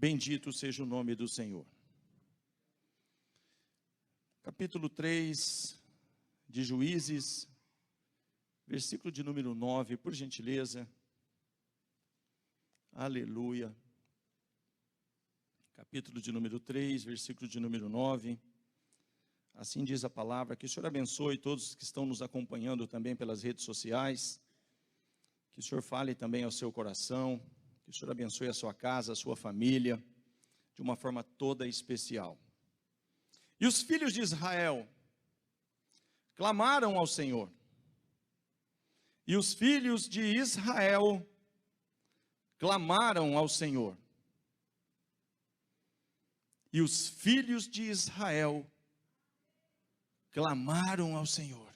Bendito seja o nome do Senhor. Capítulo 3 de Juízes, versículo de número 9, por gentileza. Aleluia. Capítulo de número 3, versículo de número 9. Assim diz a palavra. Que o Senhor abençoe todos que estão nos acompanhando também pelas redes sociais. Que o Senhor fale também ao seu coração. Que o Senhor abençoe a sua casa, a sua família, de uma forma toda especial. E os filhos de Israel clamaram ao Senhor. E os filhos de Israel clamaram ao Senhor. E os filhos de Israel clamaram ao Senhor.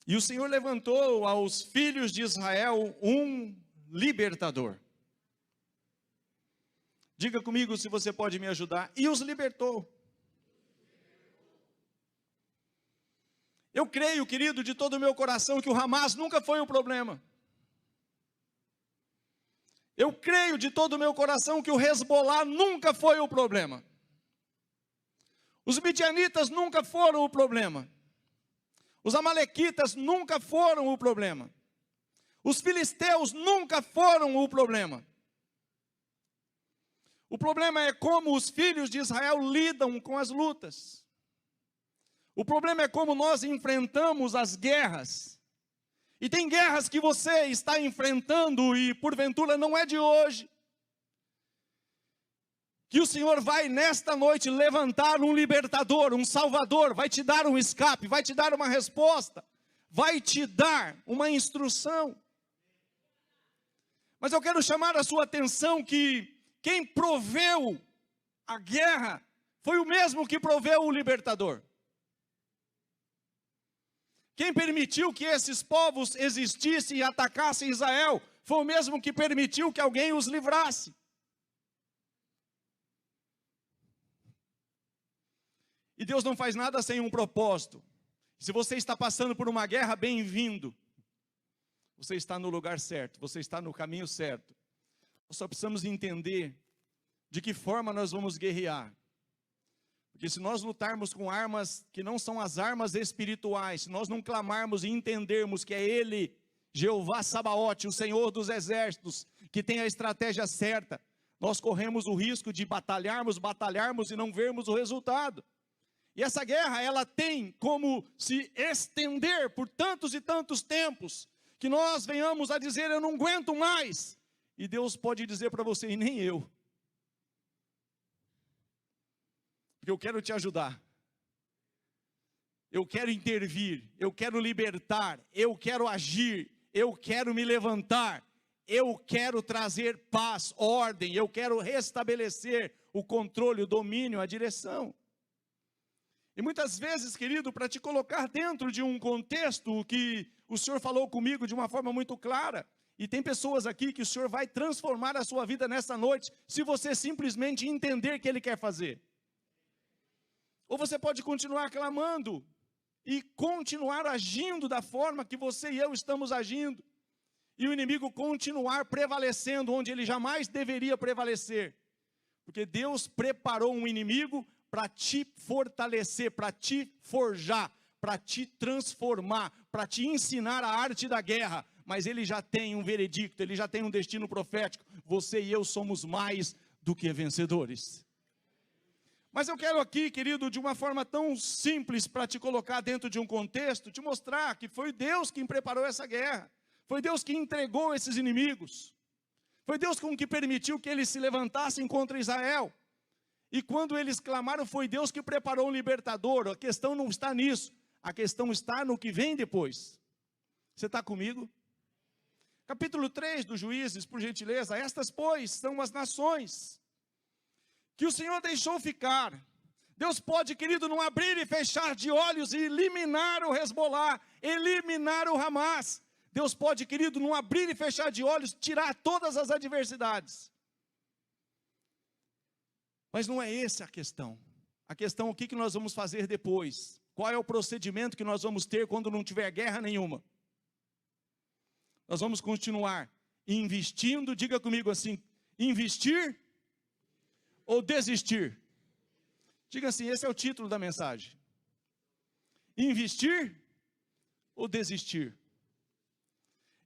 E o Senhor levantou aos filhos de Israel um libertador. Diga comigo se você pode me ajudar. E os libertou. Eu creio, querido, de todo o meu coração, que o Hamas nunca foi o problema. Eu creio de todo o meu coração que o Hezbollah nunca foi o problema. Os midianitas nunca foram o problema. Os amalequitas nunca foram o problema. Os filisteus nunca foram o problema. O problema é como os filhos de Israel lidam com as lutas. O problema é como nós enfrentamos as guerras. E tem guerras que você está enfrentando e porventura não é de hoje. Que o Senhor vai nesta noite levantar um libertador, um salvador, vai te dar um escape, vai te dar uma resposta, vai te dar uma instrução. Mas eu quero chamar a sua atenção que quem proveu a guerra foi o mesmo que proveu o libertador. Quem permitiu que esses povos existissem e atacassem Israel foi o mesmo que permitiu que alguém os livrasse. E Deus não faz nada sem um propósito. Se você está passando por uma guerra, bem-vindo. Você está no lugar certo, você está no caminho certo. Nós só precisamos entender de que forma nós vamos guerrear. Porque se nós lutarmos com armas que não são as armas espirituais, se nós não clamarmos e entendermos que é Ele, Jeová Sabaote, o Senhor dos exércitos, que tem a estratégia certa, nós corremos o risco de batalharmos e não vermos o resultado. E essa guerra, ela tem como se estender por tantos e tantos tempos, que nós venhamos a dizer, eu não aguento mais. E Deus pode dizer para você, e nem eu. Porque eu quero te ajudar. Eu quero intervir, eu quero libertar, eu quero agir, eu quero me levantar. Eu quero trazer paz, ordem, eu quero restabelecer o controle, o domínio, a direção. E muitas vezes, querido, para te colocar dentro de um contexto que o Senhor falou comigo de uma forma muito clara, e tem pessoas aqui que o Senhor vai transformar a sua vida nessa noite, se você simplesmente entender o que Ele quer fazer. Ou você pode continuar clamando, e continuar agindo da forma que você e eu estamos agindo, e o inimigo continuar prevalecendo onde ele jamais deveria prevalecer, porque Deus preparou um inimigo para te fortalecer, para te forjar, para te transformar, para te ensinar a arte da guerra. Mas ele já tem um veredicto, ele já tem um destino profético. Você e eu somos mais do que vencedores. Mas eu quero aqui, querido, de uma forma tão simples, para te colocar dentro de um contexto, te mostrar que foi Deus quem preparou essa guerra. Foi Deus que entregou esses inimigos. Foi Deus que permitiu que eles se levantassem contra Israel. E quando eles clamaram, foi Deus que preparou um libertador. A questão não está nisso. A questão está no que vem depois. Você está comigo? Capítulo 3 dos Juízes, por gentileza. Estas, pois, são as nações que o Senhor deixou ficar. Deus pode, querido, não abrir e fechar de olhos e eliminar o Hezbollah, eliminar o Hamas. Deus pode, querido, não abrir e fechar de olhos, tirar todas as adversidades. Mas não é essa a questão. A questão é o que nós vamos fazer depois. Qual é o procedimento que nós vamos ter quando não tiver guerra nenhuma? Nós vamos continuar investindo, diga comigo assim, Investir ou desistir? Diga assim, esse é o título da mensagem. Investir ou desistir?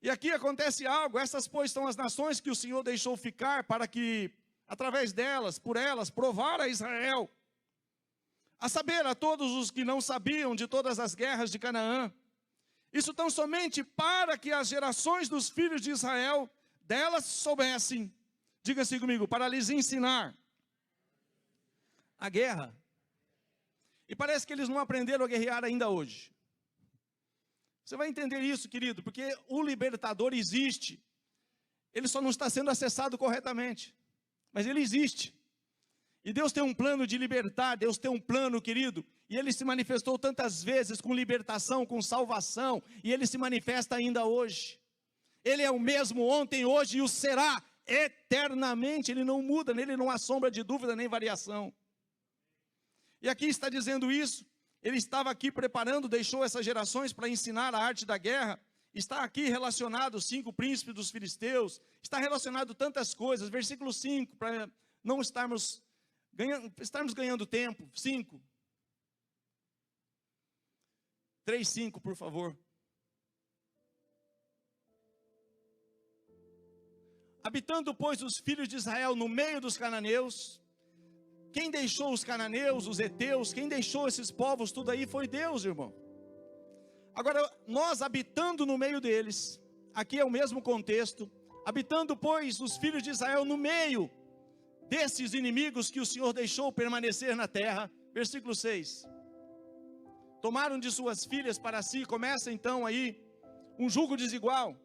E aqui acontece algo, essas pois são as nações que o Senhor deixou ficar para que, através delas, por elas, provar a Israel, a saber, a todos os que não sabiam de todas as guerras de Canaã, isso tão somente para que as gerações dos filhos de Israel delas soubessem, diga assim comigo, para lhes ensinar a guerra. E parece que eles não aprenderam a guerrear ainda hoje. Você vai entender isso, querido, porque o libertador existe. Ele só não está sendo acessado corretamente, mas ele existe. E Deus tem um plano de libertar, Deus tem um plano, querido, e Ele se manifestou tantas vezes com libertação, com salvação, e Ele se manifesta ainda hoje. Ele é o mesmo ontem, hoje e o será eternamente, Ele não muda, nele não há sombra de dúvida nem variação. E aqui está dizendo isso, Ele estava aqui preparando, deixou essas gerações para ensinar a arte da guerra, está aqui relacionado os 5 príncipes dos filisteus, está relacionado tantas coisas, versículo 5, para não estarmos ganhando tempo, 5. 3:5, por favor. Habitando, pois, os filhos de Israel no meio dos cananeus, quem deixou os cananeus, os heteus, quem deixou esses povos, tudo aí foi Deus, irmão. Agora, nós habitando no meio deles, aqui é o mesmo contexto, habitando, pois, os filhos de Israel no meio desses inimigos que o Senhor deixou permanecer na terra, versículo 6. Tomaram de suas filhas para si, começa então aí um julgo desigual,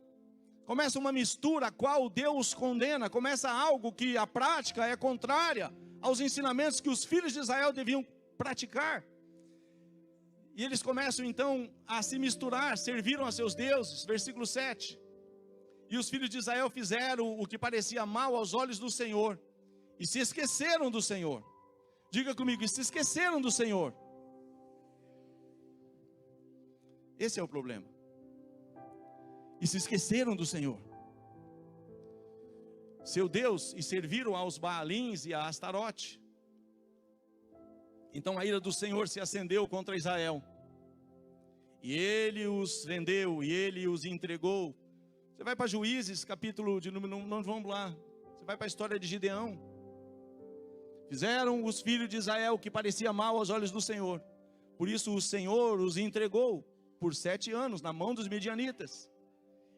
começa uma mistura a qual Deus condena, começa algo que a prática é contrária aos ensinamentos que os filhos de Israel deviam praticar. E eles começam então a se misturar, serviram a seus deuses, versículo 7. E os filhos de Israel fizeram o que parecia mal aos olhos do Senhor, e se esqueceram do Senhor. Diga comigo, e se esqueceram do Senhor. Esse é o problema. E se esqueceram do Senhor, seu Deus, e serviram aos Baalins e a Astarote. Então a ira do Senhor se acendeu contra Israel, e ele os vendeu, e ele os entregou. Você vai para Juízes, capítulo de número, não vamos lá, você vai para a história de Gideão. Fizeram os filhos de Israel o que parecia mal aos olhos do Senhor, por isso o Senhor os entregou por 7 anos na mão dos midianitas.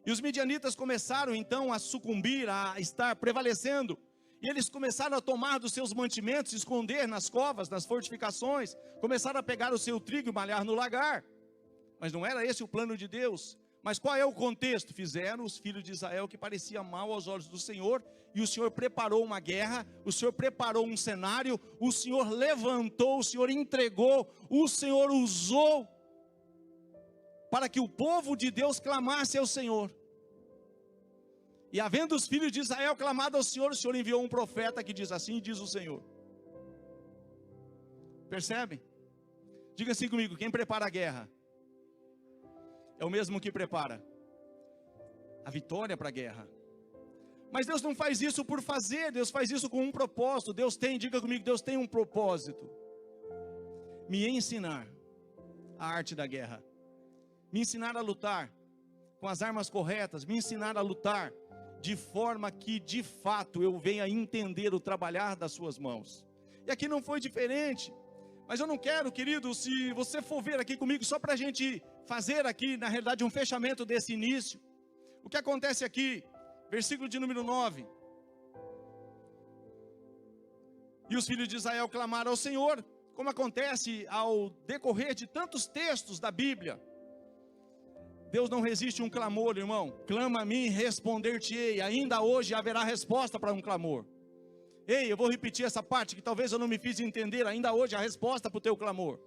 E os midianitas começaram então a sucumbir, a estar prevalecendo. E eles começaram a tomar dos seus mantimentos, esconder nas covas, nas fortificações. Começaram a pegar o seu trigo e malhar no lagar. Mas não era esse o plano de Deus. Mas qual é o contexto? Fizeram os filhos de Israel que parecia mal aos olhos do Senhor. E o Senhor preparou uma guerra, o Senhor preparou um cenário, o Senhor levantou, o Senhor entregou, o Senhor usou para que o povo de Deus clamasse ao Senhor. E havendo os filhos de Israel clamado ao Senhor, o Senhor enviou um profeta que diz assim, diz o Senhor. Percebe? Diga assim comigo, quem prepara a guerra é o mesmo que prepara a vitória para a guerra. Mas Deus não faz isso por fazer, Deus faz isso com um propósito. Deus tem, diga comigo, Deus tem um propósito: me ensinar a arte da guerra, me ensinar a lutar com as armas corretas, me ensinar a lutar de forma que de fato eu venha entender o trabalhar das suas mãos. E aqui não foi diferente. Mas eu não quero, querido, se você for ver aqui comigo, só para a gente fazer aqui, na realidade, um fechamento desse início. O que acontece aqui, versículo de número 9. E os filhos de Israel clamaram ao Senhor, como acontece ao decorrer de tantos textos da Bíblia. Deus não resiste a um clamor, irmão. Clama a mim, responder-te-ei. Ainda hoje haverá resposta para um clamor. Ei, eu vou repetir essa parte que talvez eu não me fiz entender. Ainda hoje há resposta para o teu clamor.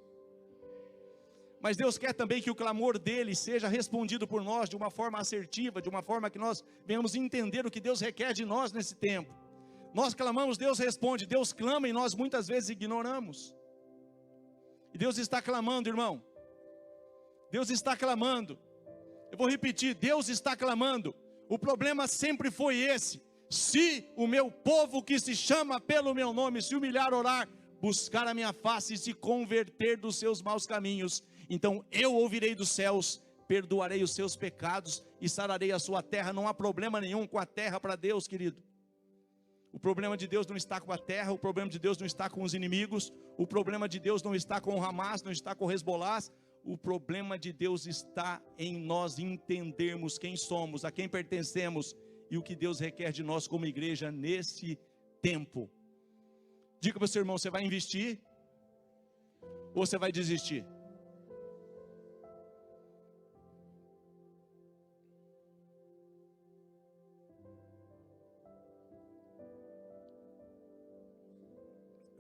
Mas Deus quer também que o clamor dele seja respondido por nós de uma forma assertiva, de uma forma que nós venhamos entender o que Deus requer de nós nesse tempo. Nós clamamos, Deus responde. Deus clama e nós muitas vezes ignoramos. E Deus está clamando, irmão. Deus está clamando. Eu vou repetir, Deus está clamando. O problema sempre foi esse. Se o meu povo que se chama pelo meu nome se humilhar, orar, buscar a minha face e se converter dos seus maus caminhos, então eu ouvirei dos céus, perdoarei os seus pecados e sararei a sua terra. Não há problema nenhum com a terra para Deus, querido. O problema de Deus não está com a terra, o problema de Deus não está com os inimigos, o problema de Deus não está com o Hamas, não está com o Hezbollah. O problema de Deus está em nós entendermos quem somos, a quem pertencemos e o que Deus requer de nós como igreja nesse tempo. Diga para o seu irmão, você vai investir ou você vai desistir?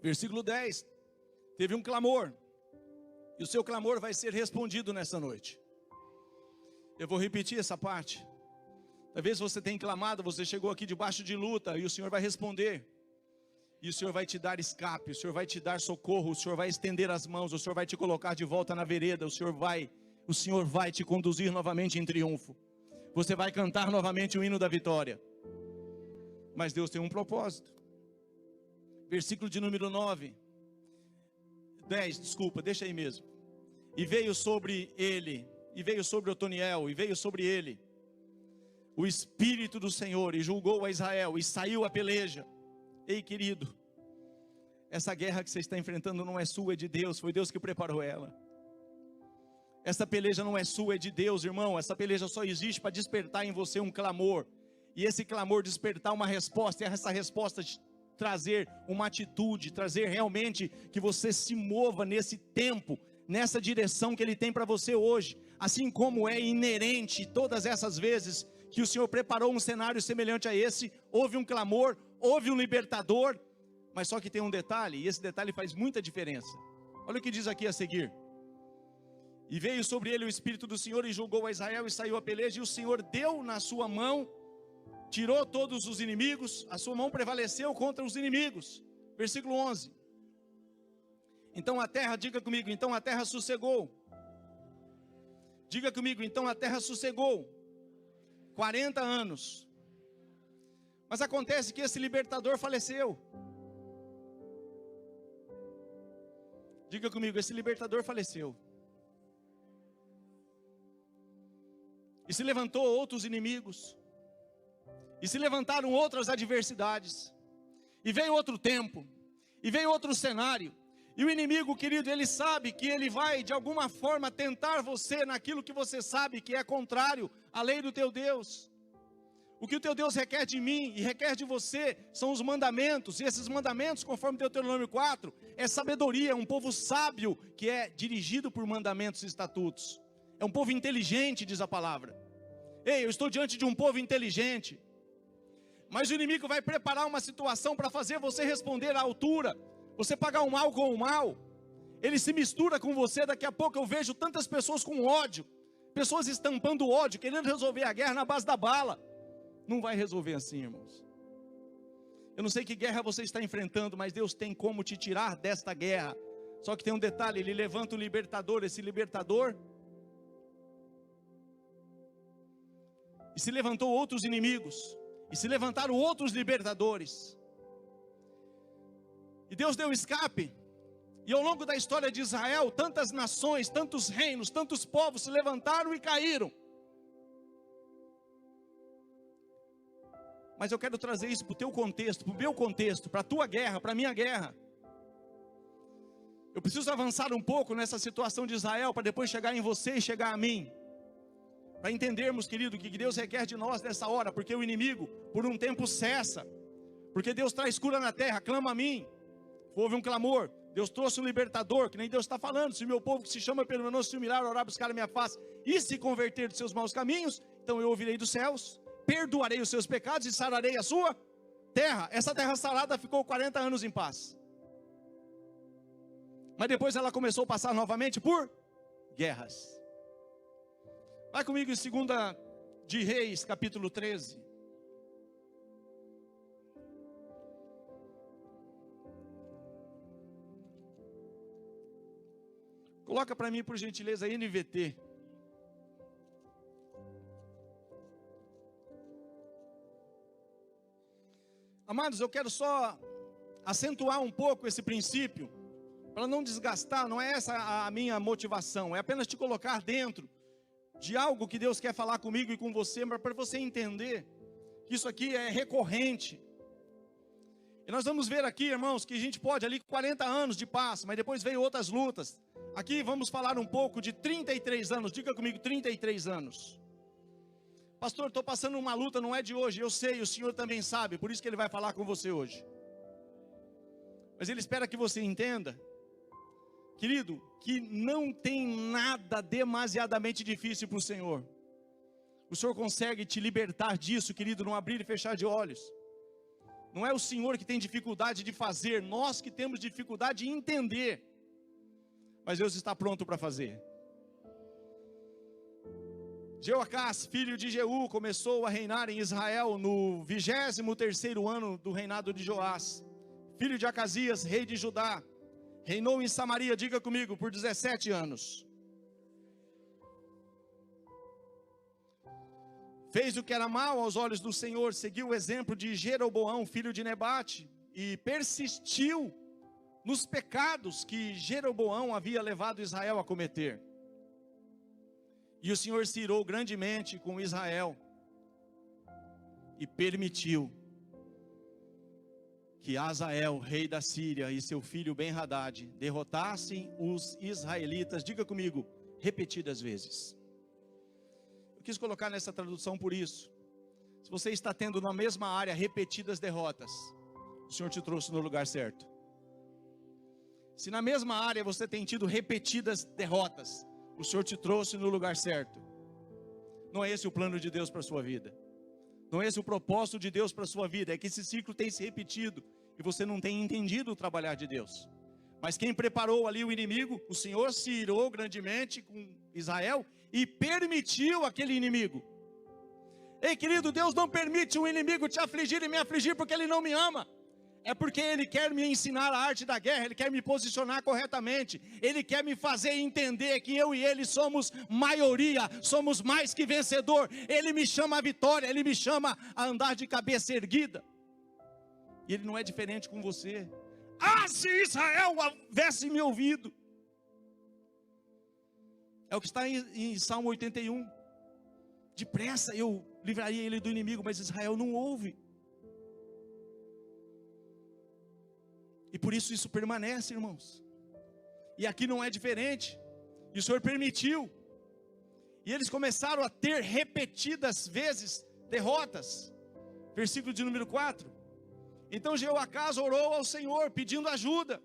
Versículo 10, teve um clamor, e o seu clamor vai ser respondido nessa noite. Eu vou repetir essa parte. Talvez você tenha clamado, você chegou aqui debaixo de luta, e o Senhor vai responder. E o Senhor vai te dar escape, o Senhor vai te dar socorro, o Senhor vai estender as mãos, o Senhor vai te colocar de volta na vereda, o Senhor vai te conduzir novamente em triunfo. Você vai cantar novamente o hino da vitória. Mas Deus tem um propósito. Versículo de número 10, deixa aí mesmo. E veio sobre ele, e veio sobre Otoniel, e veio sobre ele o Espírito do Senhor, e julgou a Israel, e saiu a peleja. Ei, querido, essa guerra que você está enfrentando não é sua, é de Deus, foi Deus que preparou ela. Essa peleja não é sua, é de Deus, irmão. Essa peleja só existe para despertar em você um clamor, e esse clamor despertar uma resposta, e essa resposta trazer uma atitude, trazer realmente que você se mova nesse tempo, nessa direção que Ele tem para você hoje. Assim como é inerente todas essas vezes que o Senhor preparou um cenário semelhante a esse, houve um clamor, houve um libertador, mas só que tem um detalhe, e esse detalhe faz muita diferença. Olha o que diz aqui a seguir. E veio sobre ele o Espírito do Senhor, e julgou a Israel, e saiu a peleja, e o Senhor deu na sua mão, tirou todos os inimigos, a sua mão prevaleceu contra os inimigos. Versículo 11. Então a terra, diga comigo, então a terra sossegou. Diga comigo, então a terra sossegou. 40 anos. Mas acontece que esse libertador faleceu. Diga comigo, esse libertador faleceu. E se levantou outros inimigos. E se levantaram outras adversidades. E veio outro tempo. E veio outro cenário. E o inimigo, querido, ele sabe que ele vai de alguma forma tentar você naquilo que você sabe que é contrário à lei do teu Deus. O que o teu Deus requer de mim e requer de você são os mandamentos. E esses mandamentos, conforme Deuteronômio 4, é sabedoria, é um povo sábio que é dirigido por mandamentos e estatutos. É um povo inteligente, diz a palavra. Ei, eu estou diante de um povo inteligente. Mas o inimigo vai preparar uma situação para fazer você responder à altura. Você pagar o mal com o mal. Ele se mistura com você. Daqui a pouco eu vejo tantas pessoas com ódio. Pessoas estampando ódio, querendo resolver a guerra na base da bala. Não vai resolver assim, irmãos. Eu não sei que guerra você está enfrentando, mas Deus tem como te tirar desta guerra. Só que tem um detalhe, Ele levanta o libertador. Esse libertador, e se levantou outros inimigos, e se levantaram outros libertadores, e Deus deu escape. E ao longo da história de Israel, tantas nações, tantos reinos, tantos povos se levantaram e caíram. Mas eu quero trazer isso para o teu contexto, para o meu contexto, para a tua guerra, para a minha guerra. Eu preciso avançar um pouco nessa situação de Israel, para depois chegar em você e chegar a mim. Para entendermos, querido, o que Deus requer de nós nessa hora. Porque o inimigo, por um tempo, cessa. Porque Deus traz cura na terra, clama a mim. Houve um clamor, Deus trouxe um libertador, que nem Deus está falando. Se o meu povo que se chama pelo meu nome se humilhar, orar, buscar a minha face e se converter dos seus maus caminhos, então eu ouvirei dos céus, perdoarei os seus pecados e sararei a sua terra. Essa terra sarada ficou 40 anos em paz. Mas depois ela começou a passar novamente por guerras. Vai comigo em 2 de Reis, capítulo 13. Coloca para mim, por gentileza, a NVT. Amados, eu quero só acentuar um pouco esse princípio, para não desgastar. Não é essa a minha motivação, é apenas te colocar dentro de algo que Deus quer falar comigo e com você, mas para você entender que isso aqui é recorrente. E nós vamos ver aqui, irmãos, que a gente pode ali 40 anos de paz, mas depois veio outras lutas. Aqui vamos falar um pouco de 33 anos, diga comigo, 33 anos. Pastor, estou passando uma luta, não é de hoje, eu sei, o Senhor também sabe, por isso que Ele vai falar com você hoje. Mas Ele espera que você entenda, querido, que não tem nada demasiadamente difícil para o Senhor. O Senhor consegue te libertar disso, querido, não abrir e fechar de olhos. Não é o Senhor que tem dificuldade de fazer, nós que temos dificuldade de entender. Mas Deus está pronto para fazer. Jeoacás, filho de Jeú, começou a reinar em Israel no 23º ano do reinado de Joás, filho de Acasias, rei de Judá. Reinou em Samaria, diga comigo, por 17 anos. Fez o que era mal aos olhos do Senhor, seguiu o exemplo de Jeroboão, filho de Nebate, e persistiu nos pecados que Jeroboão havia levado Israel a cometer. E o Senhor se irou grandemente com Israel, e permitiu que Azael, rei da Síria, e seu filho Ben-Hadad derrotassem os israelitas, diga comigo, repetidas vezes. Eu quis colocar nessa tradução por isso. Se você está tendo na mesma área repetidas derrotas, o Senhor te trouxe no lugar certo. Se na mesma área você tem tido repetidas derrotas, o Senhor te trouxe no lugar certo. Não é esse o plano de Deus para a sua vida. Não é esse o propósito de Deus para a sua vida. É que esse ciclo tem se repetido e você não tem entendido o trabalhar de Deus. Mas quem preparou ali o inimigo, o Senhor se irou grandemente com Israel e permitiu aquele inimigo. Ei, querido, Deus não permite um inimigo te afligir e me afligir porque Ele não me ama. É porque Ele quer me ensinar a arte da guerra, Ele quer me posicionar corretamente, Ele quer me fazer entender que eu e Ele somos maioria, somos mais que vencedor. Ele me chama à vitória, Ele me chama a andar de cabeça erguida. E Ele não é diferente com você. Ah, se Israel houvesse me ouvido. É o que está em Salmo 81. Depressa eu livraria ele do inimigo, mas Israel não ouve. E por isso permanece, irmãos. E aqui não é diferente. E o Senhor permitiu. E eles começaram a ter repetidas vezes derrotas. Versículo de número 4. Então Jeoacás orou ao Senhor pedindo ajuda.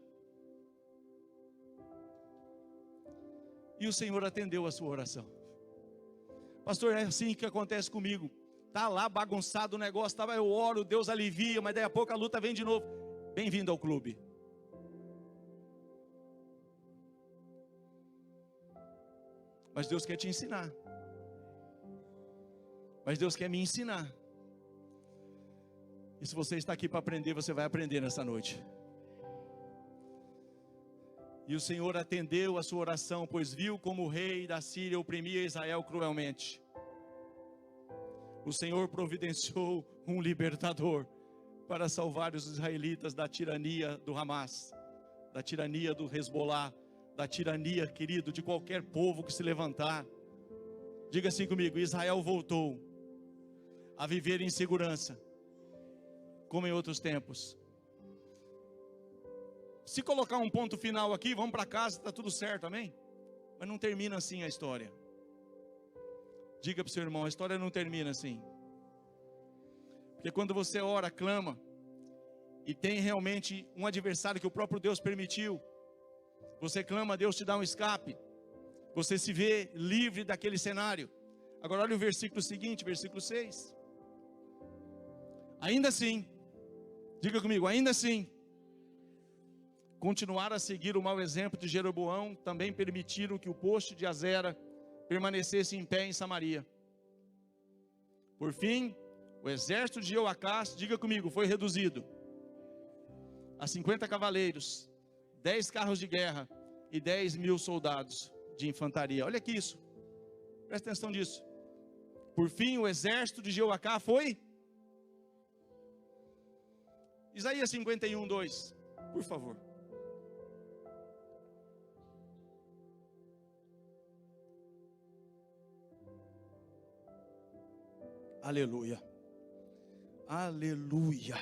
E o Senhor atendeu a sua oração. Pastor, é assim que acontece comigo. Está lá bagunçado o negócio, eu oro, Deus alivia, mas daí a pouco a luta vem de novo. Bem-vindo ao clube. Mas Deus quer te ensinar. Mas Deus quer me ensinar. E se você está aqui para aprender, você vai aprender nessa noite. E o Senhor atendeu a sua oração, pois viu como o rei da Síria oprimia Israel cruelmente. O Senhor providenciou um libertador para salvar os israelitas da tirania do Hamas, da tirania do Hezbollah, da tirania, querido, de qualquer povo que se levantar. Diga assim comigo: Israel voltou a viver em segurança, como em outros tempos. Se colocar um ponto final aqui, vamos para casa, está tudo certo, amém? Mas não termina assim a história. Diga para o seu irmão, a história não termina assim. Porque quando você ora, clama, e tem realmente um adversário que o próprio Deus permitiu, você clama, Deus te dá um escape, você se vê livre daquele cenário. Agora olha o versículo seguinte, versículo 6. Ainda assim, diga comigo, ainda assim, continuaram a seguir o mau exemplo de Jeroboão, também permitiram que o poste de Azera permanecesse em pé em Samaria. Por fim, o exército de Jeoacás, diga comigo, foi reduzido a 50 cavaleiros, 10 carros de guerra e 10.000 soldados de infantaria. Olha aqui isso, presta atenção nisso. Por fim, o exército de Jeoacás foi Isaías 51, 2, por favor. Aleluia. Aleluia.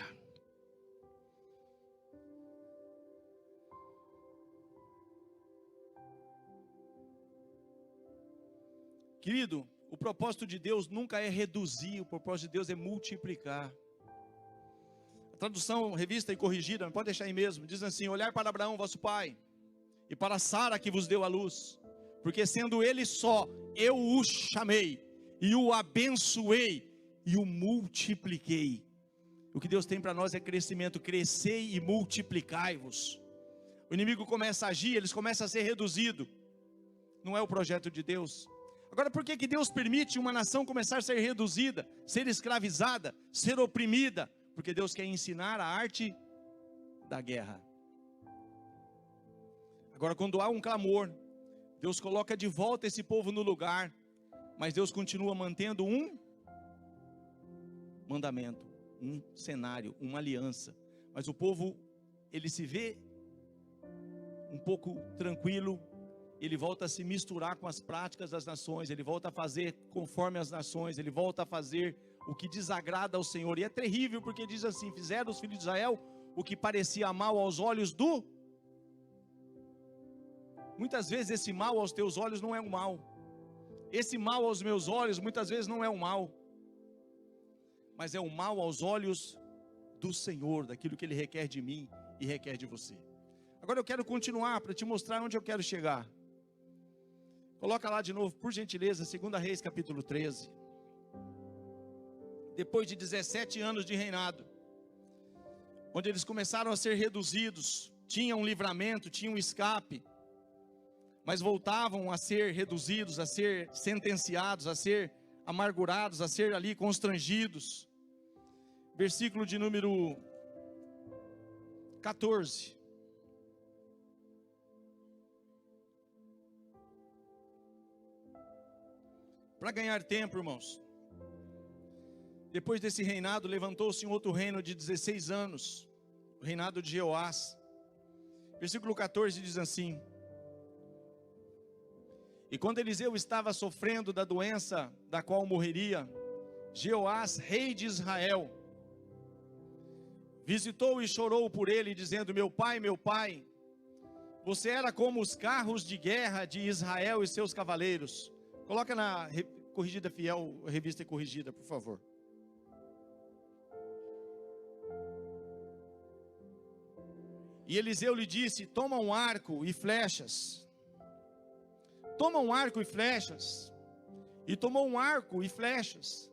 Querido, o propósito de Deus nunca é reduzir, o propósito de Deus é multiplicar. A tradução revista e corrigida, pode deixar aí mesmo, diz assim: olhar para Abraão, vosso pai, e para Sara que vos deu a luz, porque sendo ele só, eu o chamei, e o abençoei, e o multipliquei. O que Deus tem para nós é crescimento, crescei e multiplicai-vos. O inimigo começa a agir, eles começam a ser reduzidos. Não é o projeto de Deus. Agora, por que Deus permite uma nação começar a ser reduzida, ser escravizada, ser oprimida? Porque Deus quer ensinar a arte da guerra. Agora, quando há um clamor, Deus coloca de volta esse povo no lugar, mas Deus continua mantendo um mandamento, um cenário, uma aliança. Mas o povo, ele se vê um pouco tranquilo, ele volta a se misturar com as práticas das nações, ele volta a fazer conforme as nações, ele volta a fazer o que desagrada ao Senhor. E é terrível, porque diz assim: fizeram os filhos de Israel o que parecia mal aos olhos do... Muitas vezes esse mal aos teus olhos não é um mal. Esse mal aos meus olhos muitas vezes não é um mal, mas é um mal aos olhos do Senhor, daquilo que Ele requer de mim e requer de você. Agora eu quero continuar para te mostrar onde eu quero chegar. Coloca lá de novo, por gentileza, 2 Reis capítulo 13. Depois de 17 anos de reinado, onde eles começaram a ser reduzidos, tinham um livramento, tinham um escape, mas voltavam a ser reduzidos, a ser sentenciados, a ser amargurados, a ser ali constrangidos. Versículo de número 14. Para ganhar tempo, irmãos, depois desse reinado, levantou-se um outro reino de 16 anos, o reinado de Jeoás. Versículo 14 diz assim: e quando Eliseu estava sofrendo da doença da qual morreria, Jeoás, rei de Israel, visitou e chorou por ele, dizendo: meu pai, você era como os carros de guerra de Israel e seus cavaleiros. Coloca na corrigida fiel, revista e corrigida, por favor. E Eliseu lhe disse: toma um arco e flechas. Toma um arco e flechas. E tomou um arco e flechas.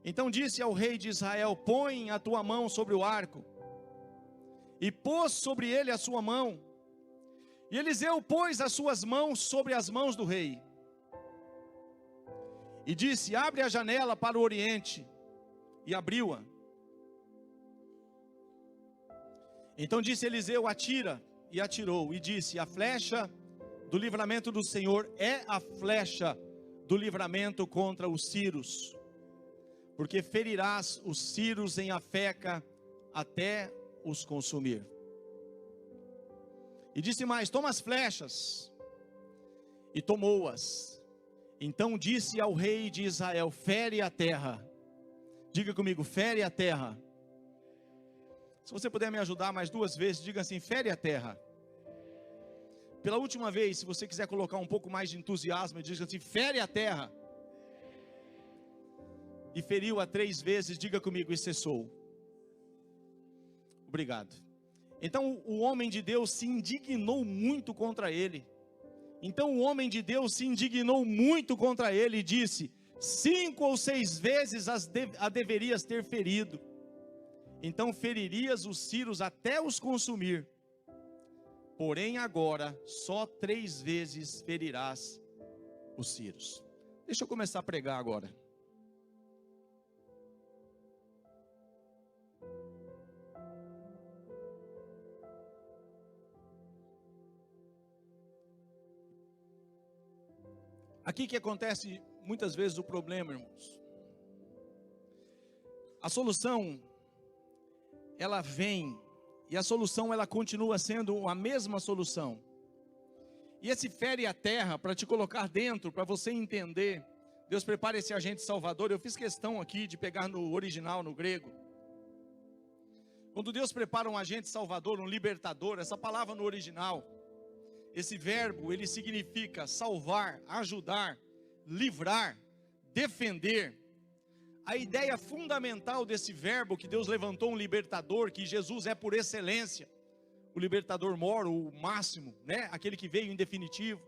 Então disse ao rei de Israel: põe a tua mão sobre o arco. E pôs sobre ele a sua mão. E Eliseu pôs as suas mãos sobre as mãos do rei. E disse: abre a janela para o oriente. E abriu-a. Então disse Eliseu: atira. E atirou. E disse: a flecha do livramento do Senhor é a flecha do livramento contra os sírios. Porque ferirás os sírios em Afeca até os consumir. E disse mais: toma as flechas. E tomou-as. Então disse ao rei de Israel: fere a terra. Diga comigo: fere a terra. Se você puder me ajudar mais duas vezes, diga assim: fere a terra. Pela última vez, se você quiser colocar um pouco mais de entusiasmo, diga assim: fere a terra. E feriu-a 3 vezes, diga comigo: e cessou. Obrigado. Então o homem de Deus se indignou muito contra ele. Então o homem de Deus se indignou muito contra ele e disse: 5 ou 6 vezes a deverias ter ferido. Então feririas os sírios até os consumir. Porém agora só 3 vezes ferirás os sírios. Deixa eu começar a pregar agora. Aqui que acontece muitas vezes o problema, irmãos. A solução ela vem, e a solução ela continua sendo a mesma solução. E esse fere a terra, para te colocar dentro, para você entender, Deus prepara esse agente salvador. Eu fiz questão aqui de pegar no original, no grego. Quando Deus prepara um agente salvador, um libertador, essa palavra no original, esse verbo, ele significa salvar, ajudar, livrar, defender. A ideia fundamental desse verbo, que Deus levantou um libertador, que Jesus é por excelência, o libertador mor, o máximo, né? Aquele que veio em definitivo.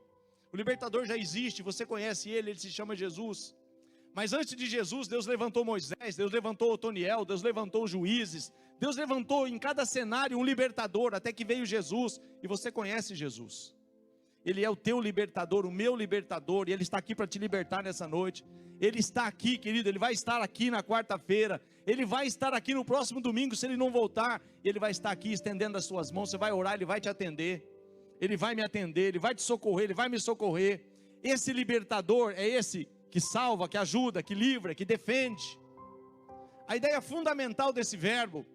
O libertador já existe, você conhece ele se chama Jesus. Mas antes de Jesus, Deus levantou Moisés, Deus levantou Otoniel, Deus levantou os juízes, Deus levantou em cada cenário um libertador, até que veio Jesus, e você conhece Jesus. Ele é o teu libertador, o meu libertador, e Ele está aqui para te libertar nessa noite. Ele está aqui, querido, Ele vai estar aqui na quarta-feira, Ele vai estar aqui no próximo domingo, se Ele não voltar, Ele vai estar aqui estendendo as suas mãos, você vai orar, Ele vai te atender, Ele vai me atender, Ele vai te socorrer, Ele vai me socorrer. Esse libertador é esse que salva, que ajuda, que livra, que defende. A ideia fundamental desse verbo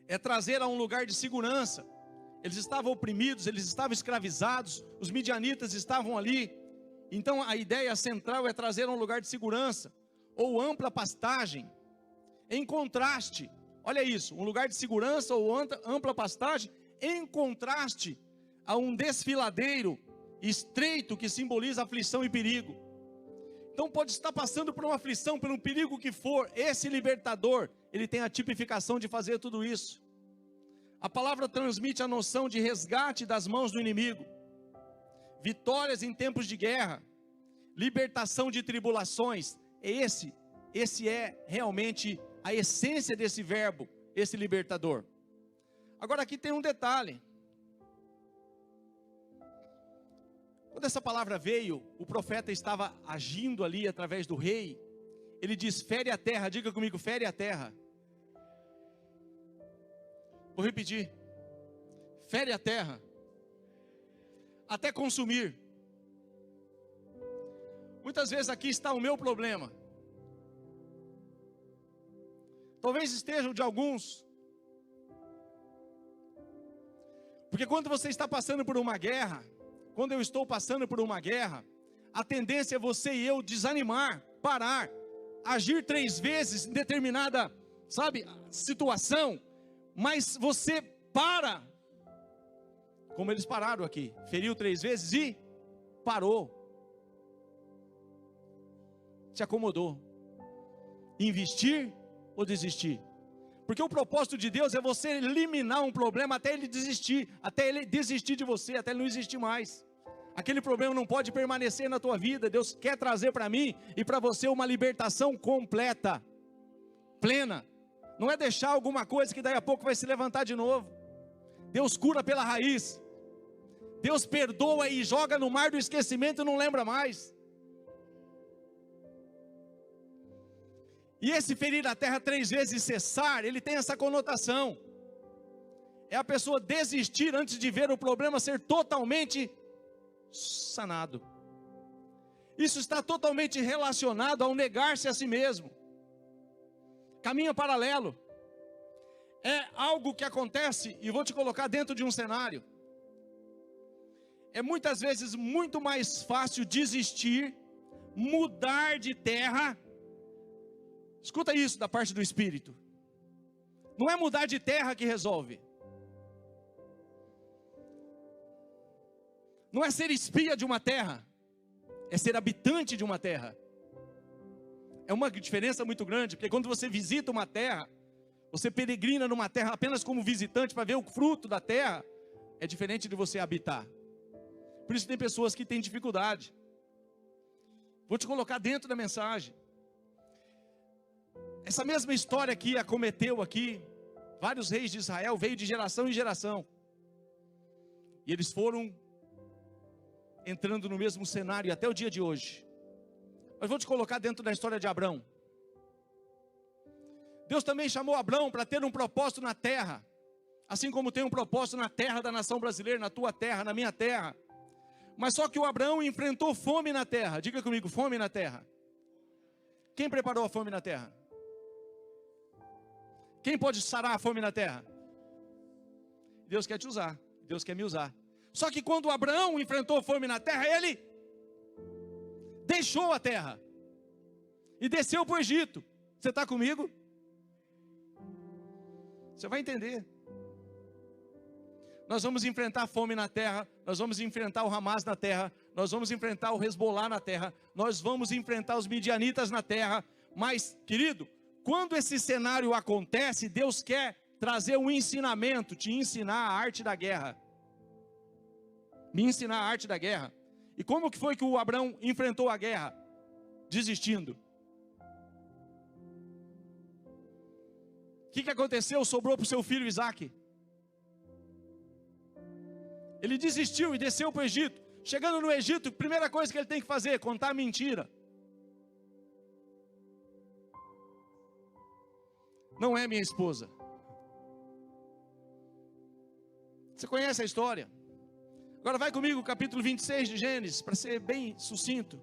é trazer a um lugar de segurança. Eles estavam oprimidos, eles estavam escravizados, os midianitas estavam ali. Então a ideia central é trazer a um lugar de segurança, ou ampla pastagem, em contraste, olha isso, um lugar de segurança ou ampla pastagem, em contraste a um desfiladeiro estreito que simboliza aflição e perigo. Então pode estar passando por uma aflição, por um perigo que for, esse libertador, ele tem a tipificação de fazer tudo isso. A palavra transmite a noção de resgate das mãos do inimigo, vitórias em tempos de guerra, libertação de tribulações. Esse é realmente a essência desse verbo, esse libertador. Agora aqui tem um detalhe. Quando essa palavra veio, o profeta estava agindo ali através do rei. Ele diz: fere a terra, diga comigo, fere a terra. Vou repetir: fere a terra, até consumir. Muitas vezes aqui está o meu problema, talvez esteja o de alguns, porque quando você está passando por uma guerra, quando eu estou passando por uma guerra, a tendência é você e eu desanimar, parar, agir 3 vezes em determinada, situação, mas você para, como eles pararam aqui, feriu 3 vezes e parou, se acomodou, investir ou desistir, porque o propósito de Deus é você eliminar um problema até ele desistir de você, até ele não existir mais. Aquele problema não pode permanecer na tua vida. Deus quer trazer para mim e para você uma libertação completa, plena. Não é deixar alguma coisa que daí a pouco vai se levantar de novo. Deus cura pela raiz. Deus perdoa e joga no mar do esquecimento e não lembra mais. E esse ferir a terra 3 vezes e cessar, ele tem essa conotação. É a pessoa desistir antes de ver o problema ser totalmente sanado. Isso está totalmente relacionado ao negar-se a si mesmo. Caminho paralelo. É algo que acontece, e vou te colocar dentro de um cenário. É muitas vezes muito mais fácil desistir, mudar de terra. Escuta isso da parte do Espírito. Não é mudar de terra que resolve. Não é ser espia de uma terra. É ser habitante de uma terra. É uma diferença muito grande, porque quando você visita uma terra, você peregrina numa terra apenas como visitante para ver o fruto da terra, é diferente de você habitar. Por isso tem pessoas que têm dificuldade. Vou te colocar dentro da mensagem. Essa mesma história que acometeu aqui vários reis de Israel, veio de geração em geração. E eles foram entrando no mesmo cenário até o dia de hoje. Mas vou te colocar dentro da história de Abrão. Deus também chamou Abrão para ter um propósito na terra, assim como tem um propósito na terra da nação brasileira, na tua terra, na minha terra. Mas só que o Abrão enfrentou fome na terra. Diga comigo, fome na terra. Quem preparou a fome na terra? Quem pode sarar a fome na terra? Deus quer te usar, Deus quer me usar. Só que quando Abraão enfrentou fome na terra, ele deixou a terra e desceu para o Egito. Você está comigo? Você vai entender. Nós vamos enfrentar fome na terra, nós vamos enfrentar o Hamas na terra, nós vamos enfrentar o Hezbollah na terra, nós vamos enfrentar os midianitas na terra. Mas, querido, quando esse cenário acontece, Deus quer trazer um ensinamento, te ensinar a arte da guerra. Me ensinar a arte da guerra. E como que foi que o Abraão enfrentou a guerra? Desistindo. O que aconteceu? Sobrou para o seu filho Isaac. Ele desistiu e desceu para o Egito. Chegando no Egito, a primeira coisa que ele tem que fazer é contar mentira. Não é minha esposa. Você conhece a história? Agora vai comigo, capítulo 26 de Gênesis, para ser bem sucinto.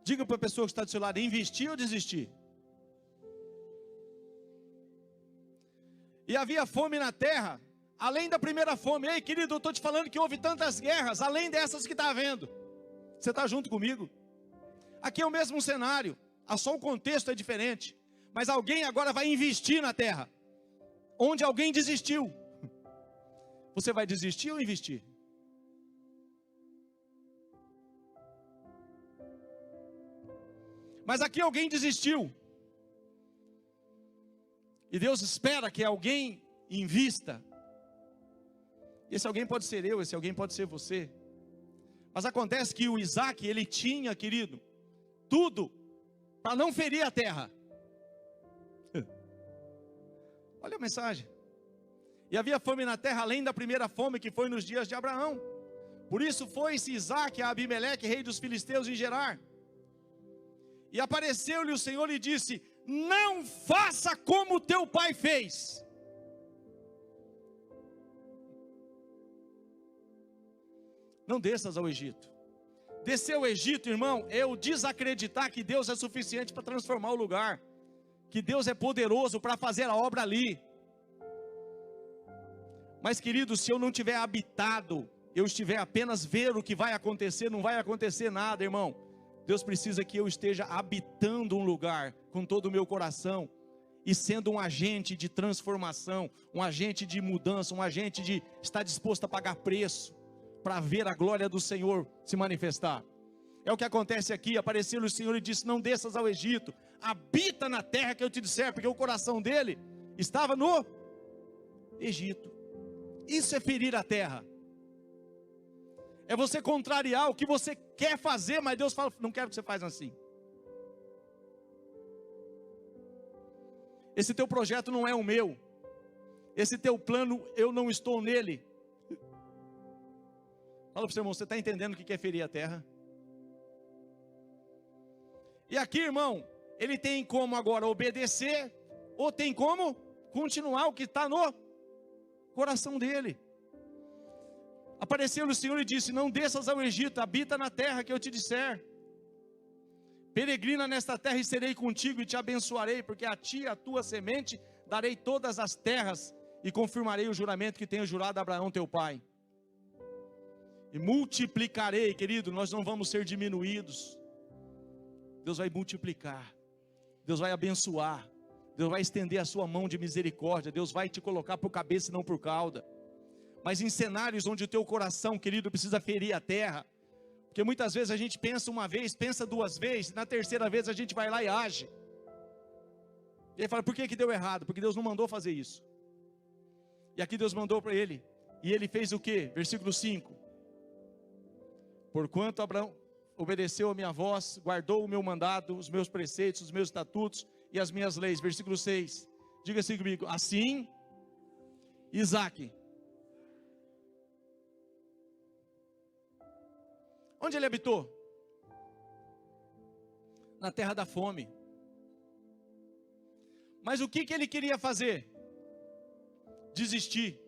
Diga para a pessoa que está do seu lado, investir ou desistir? E havia fome na terra, além da primeira fome. Ei, querido, eu estou te falando que houve tantas guerras, além dessas que está havendo. Você está junto comigo? Aqui é o mesmo cenário, só o contexto é diferente. Mas alguém agora vai investir na terra, onde alguém desistiu. Você vai desistir ou investir? Mas aqui alguém desistiu. E Deus espera que alguém invista. Esse alguém pode ser eu, esse alguém pode ser você. Mas acontece que o Isaac, ele tinha, querido, tudo para não ferir a terra. Olha a mensagem. E havia fome na terra, além da primeira fome que foi nos dias de Abraão. Por isso foi-se Isaac a Abimeleque, rei dos filisteus, em Gerar. E apareceu-lhe o Senhor e disse: não faça como teu pai fez. Não desças ao Egito. Descer ao Egito, irmão, é o desacreditar que Deus é suficiente para transformar o lugar, que Deus é poderoso para fazer a obra ali. Mas, querido, se eu não tiver habitado, eu estiver apenas ver o que vai acontecer, não vai acontecer nada, irmão. Deus precisa que eu esteja habitando um lugar com todo o meu coração e sendo um agente de transformação, um agente de mudança, um agente de estar disposto a pagar preço para ver a glória do Senhor se manifestar. É o que acontece aqui. Apareceu-lhe o Senhor e disse: não desças ao Egito, habita na terra que eu te disser, porque o coração dele estava no Egito. Isso é ferir a terra. É você contrariar o que você quer fazer, mas Deus fala: não quero que você faça assim. Esse teu projeto não é o meu. Esse teu plano, eu não estou nele. Fala para o seu irmão: você está entendendo o que é ferir a terra? E aqui, irmão, ele tem como agora obedecer, ou tem como continuar o que está no coração dele. Apareceu-lhe o Senhor e disse: não desças ao Egito, habita na terra que eu te disser. Peregrina nesta terra e serei contigo e te abençoarei, porque a ti e a tua semente darei todas as terras e confirmarei o juramento que tenho jurado a Abraão teu pai. E multiplicarei, querido, nós não vamos ser diminuídos. Deus vai multiplicar, Deus vai abençoar, Deus vai estender a sua mão de misericórdia, Deus vai te colocar por cabeça e não por cauda. Mas em cenários onde o teu coração, querido, precisa ferir a terra, porque muitas vezes a gente pensa uma vez, pensa duas vezes, na terceira vez a gente vai lá e age. E ele fala: por que deu errado? Porque Deus não mandou fazer isso. E aqui Deus mandou para ele, e ele fez o que? Versículo 5: porquanto Abraão obedeceu a minha voz, guardou o meu mandado, os meus preceitos, os meus estatutos e as minhas leis. Versículo 6, diga assim comigo: assim Isaac. Onde ele habitou? Na terra da fome. Mas o que ele queria fazer? Desistir.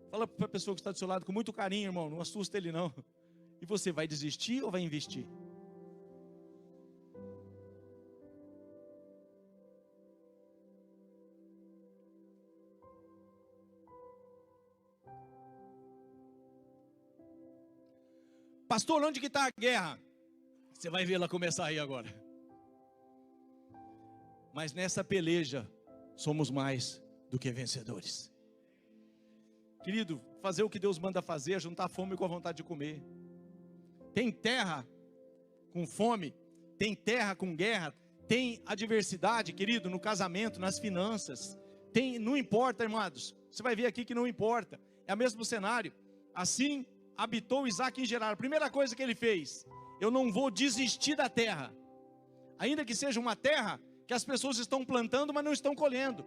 Fala para a pessoa que está do seu lado com muito carinho, irmão, não assusta ele não. E você vai desistir ou vai investir? Pastor, onde que está a guerra? Você vai ver ela começar aí agora. Mas nessa peleja, somos mais do que vencedores. Querido, fazer o que Deus manda fazer, juntar fome com a vontade de comer. Tem terra com fome, tem terra com guerra, tem adversidade, querido, no casamento, nas finanças. Não importa, irmãos, você vai ver aqui que não importa. É o mesmo cenário. Assim habitou Isaac em Gerar. A primeira coisa que ele fez: eu não vou desistir da terra, ainda que seja uma terra que as pessoas estão plantando, mas não estão colhendo.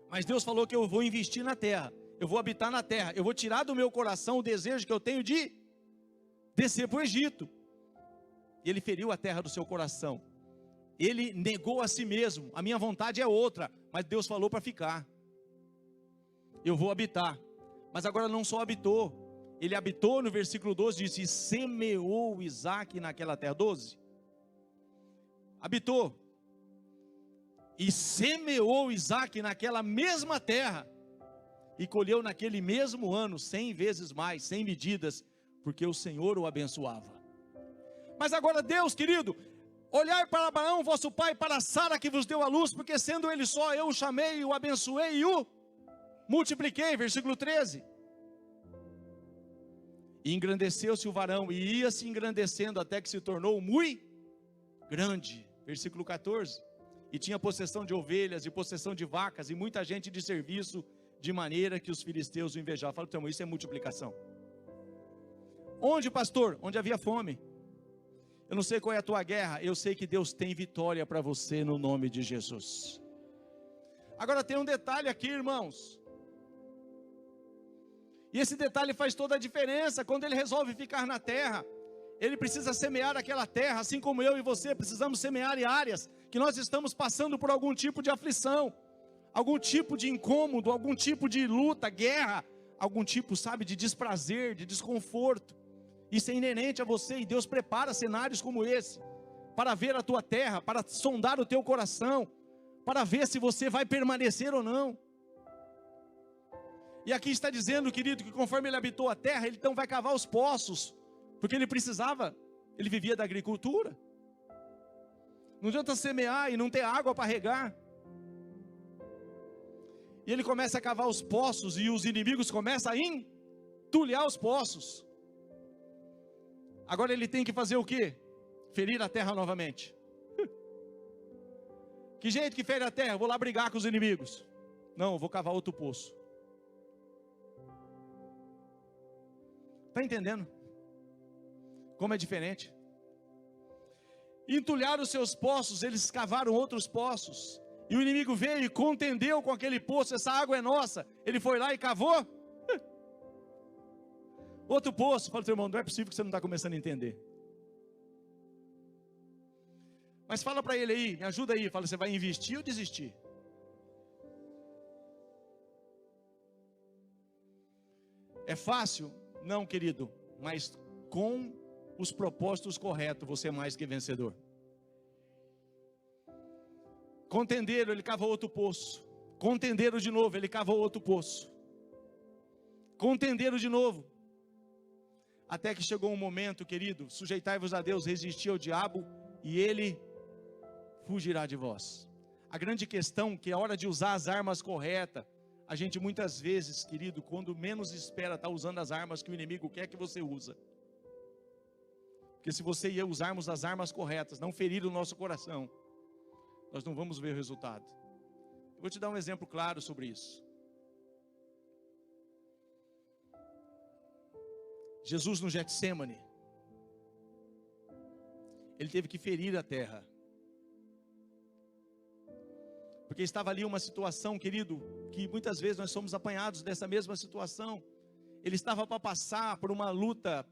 Mas Deus falou que eu vou investir na terra, eu vou habitar na terra, eu vou tirar do meu coração o desejo que eu tenho de descer para o Egito. E ele feriu a terra do seu coração, ele negou a si mesmo: a minha vontade é outra, mas Deus falou para ficar, eu vou habitar. Mas agora não só habitou, ele habitou, no versículo 12 diz, e semeou Isaac naquela terra. 12, habitou, e semeou Isaac naquela mesma terra, e colheu naquele mesmo ano 100 vezes mais, 100 medidas, porque o Senhor o abençoava. Mas agora Deus, querido, olhai para Abraão, vosso pai, para Sara que vos deu a luz, porque sendo ele só, eu o chamei, o abençoei e o multipliquei. Versículo 13. E engrandeceu-se o varão, e ia se engrandecendo até que se tornou muito grande. Versículo 14. E tinha possessão de ovelhas, e possessão de vacas, e muita gente de serviço, de maneira que os filisteus o invejavam. Fala, então, isso é multiplicação. Onde, pastor? Onde havia fome. Eu não sei qual é a tua guerra, eu sei que Deus tem vitória para você no nome de Jesus. Agora tem um detalhe aqui, irmãos. E esse detalhe faz toda a diferença. Quando ele resolve ficar na terra, ele precisa semear aquela terra, assim como eu e você precisamos semear em áreas que nós estamos passando por algum tipo de aflição, algum tipo de incômodo, algum tipo de luta, guerra, algum tipo, sabe, de desprazer, de desconforto. Isso é inerente a você, e Deus prepara cenários como esse, para ver a tua terra, para sondar o teu coração, para ver se você vai permanecer ou não. E aqui está dizendo, querido, que conforme ele habitou a terra, ele então vai cavar os poços, porque ele precisava, ele vivia da agricultura. Não adianta semear e não ter água para regar. E ele começa a cavar os poços, e os inimigos começam a entulhar os poços. Agora ele tem que fazer o quê? Ferir a terra novamente. Que jeito que fere a terra? Eu vou lá brigar com os inimigos. Não, eu vou cavar outro poço. Está entendendo? Como é diferente? Entulharam os seus poços, eles cavaram outros poços. E o inimigo veio e contendeu com aquele poço. Essa água é nossa. Ele foi lá e cavou outro poço. Fala, teu irmão, não é possível que você não está começando a entender. Mas fala para ele aí, me ajuda aí. Fala, você vai investir ou desistir? É fácil? Não, querido. Mas com os propósitos corretos, você é mais que vencedor. Contenderam, ele cavou outro poço. Contenderam de novo, ele cavou outro poço. Contenderam de novo. Até que chegou um momento, querido, sujeitai-vos a Deus, resisti ao diabo, e ele fugirá de vós. A grande questão é que a hora de usar as armas corretas, a gente muitas vezes, querido, quando menos espera, está usando as armas que o inimigo quer que você usa. Porque se você e eu usarmos as armas corretas, não ferir o nosso coração, nós não vamos ver o resultado. Eu vou te dar um exemplo claro sobre isso. Jesus no Getsêmani, ele teve que ferir a terra, porque estava ali uma situação, querido, que muitas vezes nós somos apanhados dessa mesma situação. Ele estava para passar por uma luta,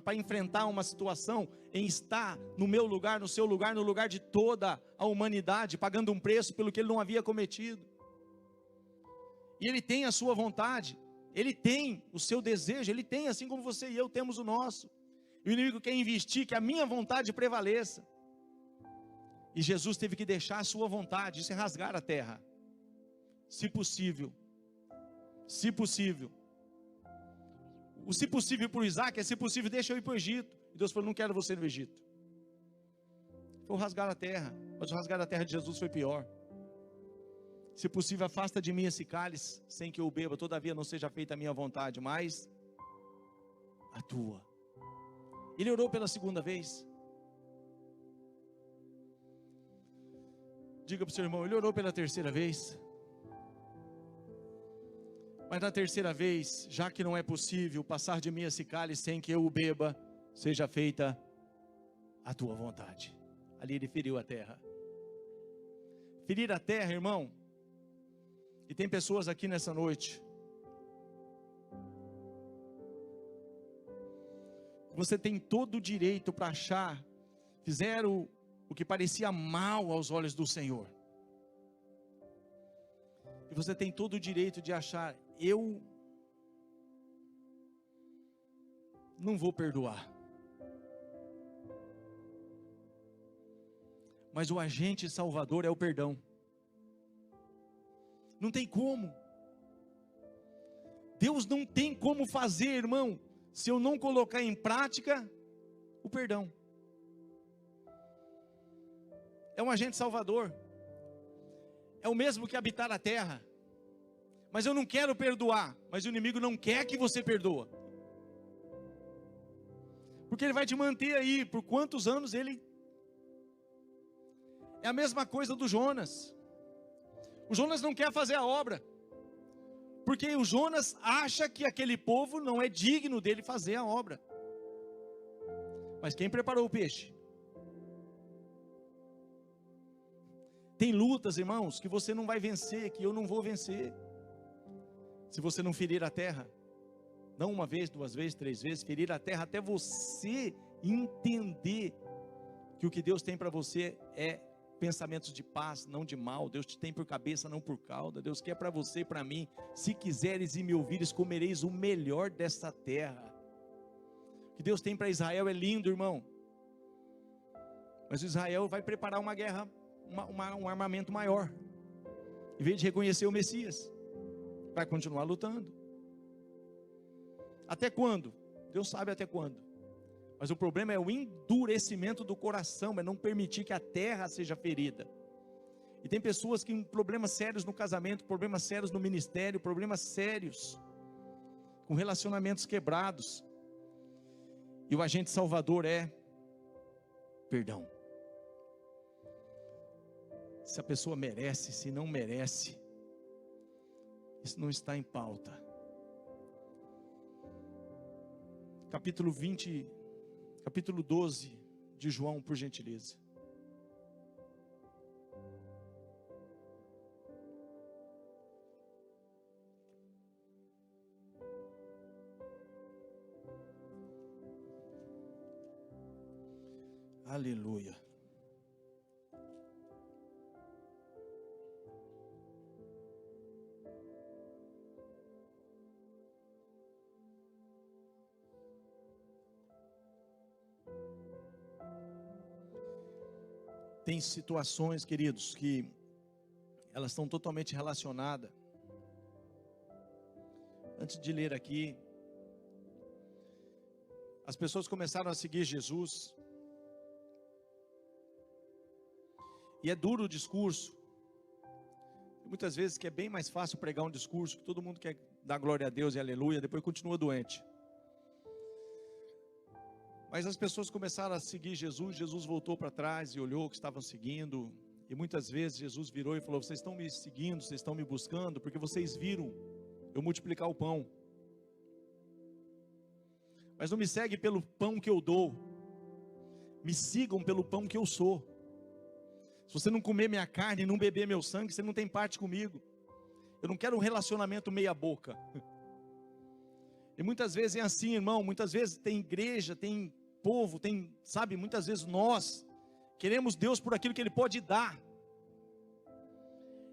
para enfrentar uma situação, em estar no meu lugar, no seu lugar, no lugar de toda a humanidade, pagando um preço pelo que ele não havia cometido. E ele tem a sua vontade, Ele tem o seu desejo, ele tem, assim como você e eu temos o nosso. E o inimigo quer investir, que a minha vontade prevaleça. E Jesus teve que deixar a sua vontade, isso é rasgar a terra. Se possível. Se possível. O se possível para o Isaac é: se possível, deixa eu ir para o Egito. E Deus falou: não quero você no Egito. Foi rasgar a terra. Mas o rasgar a terra de Jesus foi pior. Se possível, afasta de mim esse cálice, sem que eu beba, todavia não seja feita a minha vontade, mas a tua. Ele orou pela segunda vez. Diga para o seu irmão: ele orou pela terceira vez. Mas na terceira vez, já que não é possível passar de mim esse cálice sem que eu o beba, seja feita a tua vontade. Ali ele feriu a terra. Ferir a terra, irmão. E tem pessoas aqui nessa noite. Você tem todo o direito para achar, fizeram o que parecia mal aos olhos do Senhor. E você tem todo o direito de achar: eu não vou perdoar. Mas o agente salvador é o perdão. Não tem como. Deus não tem como fazer, irmão, se eu não colocar em prática o perdão. É um agente salvador. É o mesmo que habitar a terra. Mas eu não quero perdoar. Mas o inimigo não quer que você perdoa. Porque ele vai te manter aí. Por quantos anos ele... É a mesma coisa do Jonas. O Jonas não quer fazer a obra. Porque o Jonas acha que aquele povo não é digno dele fazer a obra. Mas quem preparou o peixe? Tem lutas, irmãos, que você não vai vencer, que eu não vou vencer. Se você não ferir a terra. Não uma vez, duas vezes, três vezes. Ferir a terra até você entender que o que Deus tem para você é pensamentos de paz, não de mal. Deus te tem por cabeça, não por cauda. Deus quer para você e para mim: se quiseres e me ouvires, comereis o melhor desta terra. O que Deus tem para Israel é lindo, irmão. Mas Israel vai preparar uma guerra, um armamento maior. Em vez de reconhecer o Messias, vai continuar lutando. Até quando? Deus sabe até quando. Mas o problema é o endurecimento do coração, é não permitir que a terra seja ferida. E tem pessoas que têm problemas sérios no casamento, problemas sérios no ministério, problemas sérios, com relacionamentos quebrados. E o agente salvador é perdão. Se a pessoa merece, se não merece, isso não está em pauta. Capítulo 12 de João, por gentileza. Aleluia. Tem situações, queridos, que elas estão totalmente relacionadas. Antes de ler aqui, as pessoas começaram a seguir Jesus. E é duro o discurso. Muitas vezes que é bem mais fácil pregar um discurso que todo mundo quer dar glória a Deus e aleluia, depois continua doente. Mas as pessoas começaram a seguir Jesus. Jesus voltou para trás e olhou o que estavam seguindo. E muitas vezes Jesus virou e falou: vocês estão me seguindo, vocês estão me buscando, porque vocês viram eu multiplicar o pão. Mas não me segue pelo pão que eu dou. Me sigam pelo pão que eu sou. Se você não comer minha carne e não beber meu sangue, você não tem parte comigo. Eu não quero um relacionamento meia boca. E muitas vezes é assim, irmão. Muitas vezes tem igreja, tem povo, tem, sabe, muitas vezes nós queremos Deus por aquilo que Ele pode dar.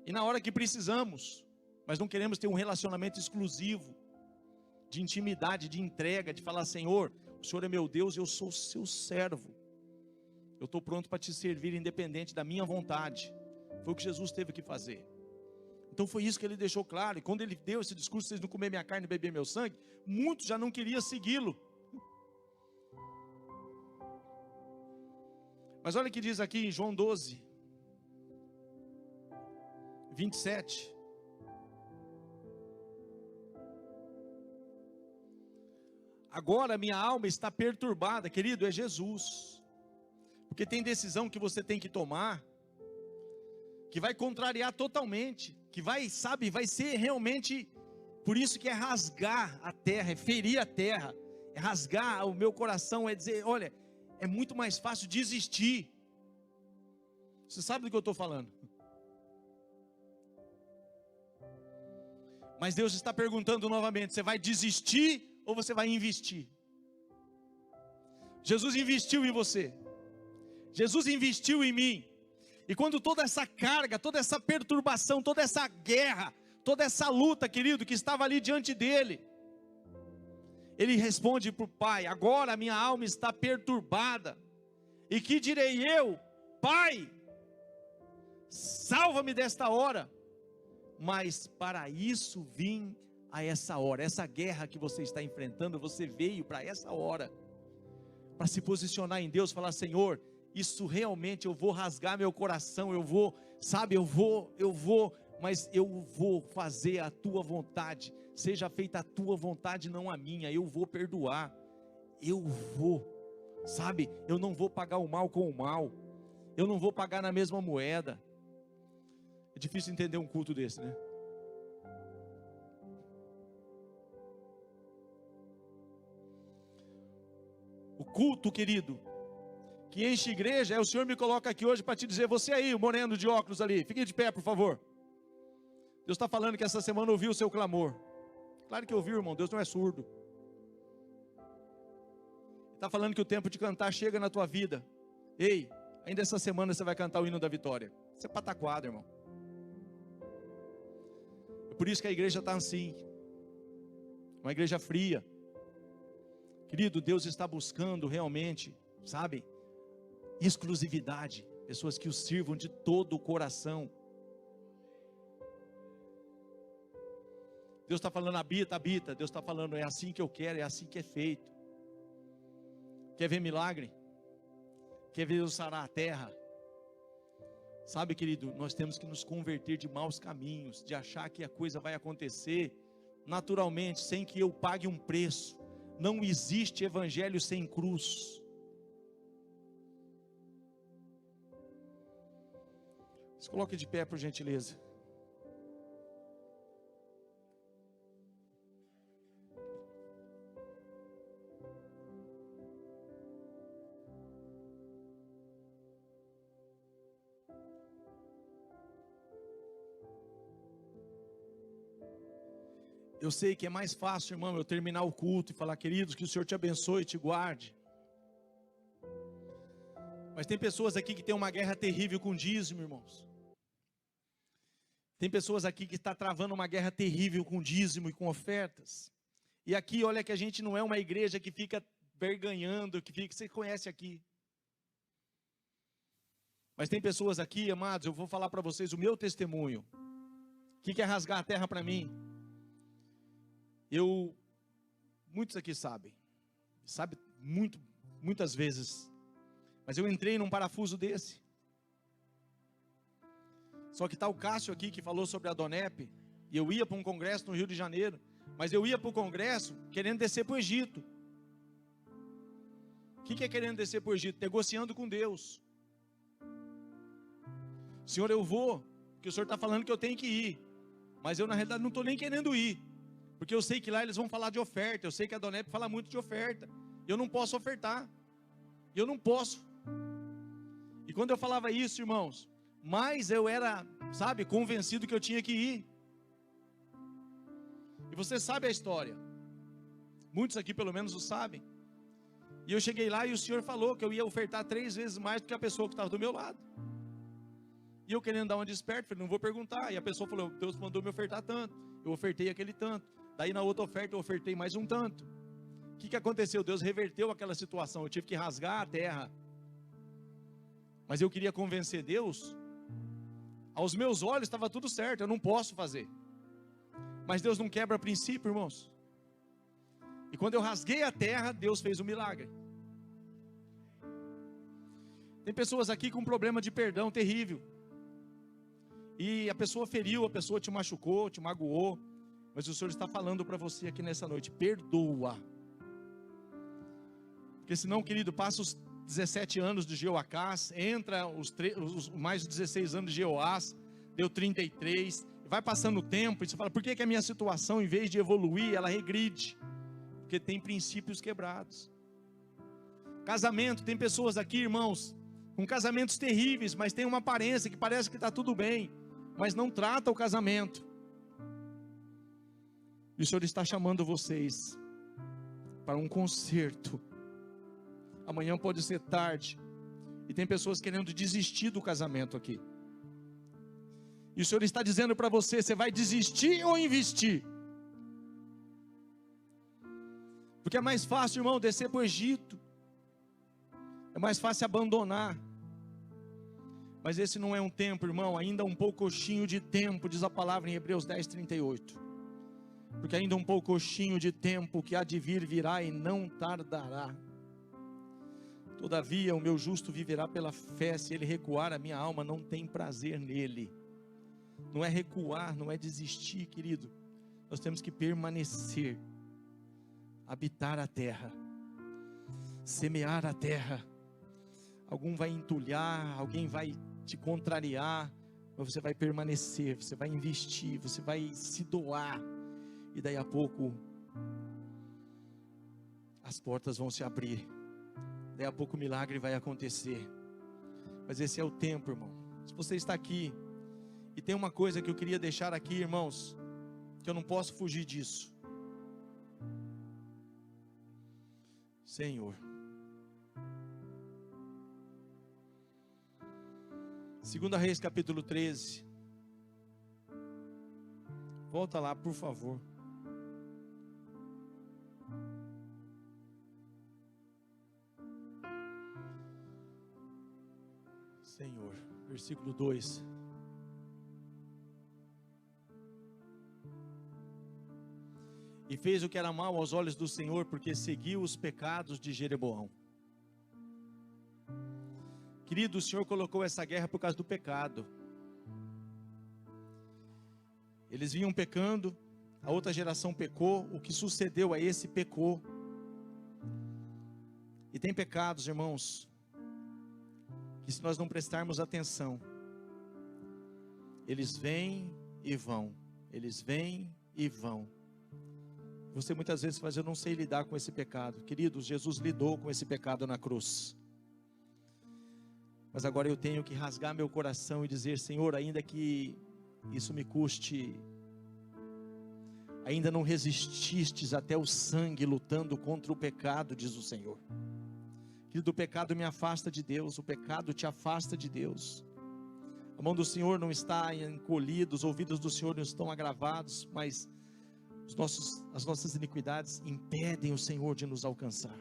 E na hora que precisamos, mas não queremos ter um relacionamento exclusivo. de intimidade, de entrega, de falar: Senhor, o Senhor é meu Deus, eu sou seu servo, eu estou pronto para te servir independente da minha vontade. Foi o que Jesus teve que fazer. Então foi isso que ele deixou claro. E quando ele deu esse discurso: vocês não comer minha carne e beber meu sangue, muitos já não queriam segui-lo. Mas olha o que diz aqui em João 12, 27. Agora minha alma está perturbada. Querido, é Jesus. Porque tem decisão que você tem que tomar, que vai contrariar totalmente, que vai ser realmente, por isso que é rasgar a terra, é ferir a terra, é rasgar o meu coração, é dizer: olha, é muito mais fácil desistir. Você sabe do que eu estou falando? Mas Deus está perguntando novamente: você vai desistir ou você vai investir? Jesus investiu em você, Jesus investiu em mim. E quando toda essa carga, toda essa perturbação, toda essa guerra, toda essa luta, querido, que estava ali diante dele, ele responde para o Pai: agora a minha alma está perturbada, e que direi eu? Pai, salva-me desta hora. Mas para isso vim a essa hora. Essa guerra que você está enfrentando, você veio para essa hora, para se posicionar em Deus, falar: Senhor, isso realmente eu vou rasgar meu coração, eu vou, mas eu vou fazer a tua vontade, seja feita a tua vontade, não a minha. Eu vou perdoar, eu não vou pagar o mal com o mal, eu não vou pagar na mesma moeda. É difícil entender um culto desse, né? O culto, querido, que enche igreja, é o Senhor me coloca aqui hoje para te dizer: você aí, o moreno de óculos ali, fique de pé, por favor. Deus está falando que essa semana ouviu o seu clamor. Claro que ouviu, irmão, Deus não é surdo. Está falando que o tempo de cantar chega na tua vida. Ei, ainda essa semana você vai cantar o hino da vitória. Você é pataquado, irmão. É por isso que a igreja está assim, uma igreja fria. Querido, Deus está buscando realmente, exclusividade, pessoas que o sirvam de todo o coração. Deus está falando: habita. Deus está falando: é assim que eu quero, é assim que é feito. Quer ver milagre? Quer ver Deus sarar a terra? Sabe, querido, nós temos que nos converter de maus caminhos, de achar que a coisa vai acontecer naturalmente, sem que eu pague um preço. Não existe evangelho sem cruz. Se coloque de pé, por gentileza. Eu sei que é mais fácil, irmão, eu terminar o culto e falar: queridos, que o Senhor te abençoe e te guarde. Mas tem pessoas aqui que tem uma guerra terrível com dízimo, irmãos. Tem pessoas aqui que está travando uma guerra terrível com dízimo e com ofertas. E aqui, olha que a gente não é uma igreja que fica verganhando, você conhece aqui. Mas tem pessoas aqui, amados, eu vou falar para vocês o meu testemunho. O que é rasgar a terra para mim? Muitos aqui sabem muitas vezes, mas eu entrei num parafuso desse. Só que está o Cássio aqui que falou sobre a Donep, e eu ia para um congresso no Rio de Janeiro, mas eu ia para o congresso querendo descer para o Egito. O que é querendo descer para o Egito? Negociando com Deus. Senhor, eu vou, porque o Senhor está falando que eu tenho que ir, mas eu na realidade não estou nem querendo ir, porque eu sei que lá eles vão falar de oferta, eu sei que a Donep fala muito de oferta, eu não posso ofertar, eu não posso. E quando eu falava isso, irmãos, mais eu era, convencido que eu tinha que ir. E você sabe a história, muitos aqui pelo menos o sabem. E eu cheguei lá e o Senhor falou que eu ia ofertar 3 vezes mais do que a pessoa que estava do meu lado. E eu querendo dar uma desperta, falei: não vou perguntar. E a pessoa falou: Deus mandou me ofertar tanto. Eu ofertei aquele tanto. Daí na outra oferta eu ofertei mais um tanto. O que aconteceu? Deus reverteu aquela situação. Eu tive que rasgar a terra. Mas eu queria convencer Deus. Aos meus olhos estava tudo certo, eu não posso fazer. Mas Deus não quebra princípio, irmãos. E quando eu rasguei a terra, Deus fez um milagre. Tem pessoas aqui com problema de perdão terrível. E a pessoa feriu, a pessoa te machucou, te magoou. Mas o Senhor está falando para você aqui nessa noite: perdoa. Porque senão, querido, passa os 17 anos de Jeoacás, entra os mais de 16 anos de Jeoás, deu 33, vai passando o tempo, e você fala: por que a minha situação, em vez de evoluir, ela regride? Porque tem princípios quebrados. Casamento, tem pessoas aqui, irmãos, com casamentos terríveis, mas tem uma aparência que parece que está tudo bem, mas não trata o casamento. E o Senhor está chamando vocês para um conserto. Amanhã pode ser tarde, e tem pessoas querendo desistir do casamento aqui. E o Senhor está dizendo para você: você vai desistir ou investir? Porque é mais fácil, irmão, descer para o Egito. É mais fácil abandonar. Mas esse não é um tempo, irmão, ainda um poucochinho de tempo, diz a palavra em Hebreus 10:38. Porque ainda um poucochinho de tempo que há de vir virá e não tardará. Todavia o meu justo viverá pela fé. Se ele recuar, a minha alma não tem prazer nele. Não é recuar, não é desistir, querido. Nós temos que permanecer, habitar a terra, semear a terra. Algum vai entulhar, alguém vai te contrariar, mas você vai permanecer, você vai investir, você vai se doar, e daí a pouco as portas vão se abrir, daí a pouco o milagre vai acontecer. Mas esse é o tempo, irmão. Se você está aqui, e tem uma coisa que eu queria deixar aqui, irmãos, que eu não posso fugir disso. Senhor, 2 Reis capítulo 13, volta lá por favor. Senhor, versículo 2. E fez o que era mal aos olhos do Senhor, porque seguiu os pecados de Jeroboão. Querido, o Senhor colocou essa guerra por causa do pecado. Eles vinham pecando, a outra geração pecou, o que sucedeu a esse pecou. E tem pecados, irmãos, que se nós não prestarmos atenção, eles vêm e vão, eles vêm e vão. Você muitas vezes fala: eu não sei lidar com esse pecado. Queridos, Jesus lidou com esse pecado na cruz. Mas agora eu tenho que rasgar meu coração e dizer: Senhor, ainda que isso me custe, ainda não resististes até o sangue lutando contra o pecado, diz o Senhor. Querido, o pecado me afasta de Deus, o pecado te afasta de Deus. A mão do Senhor não está encolhida, os ouvidos do Senhor não estão agravados, mas as nossas iniquidades impedem o Senhor de nos alcançar.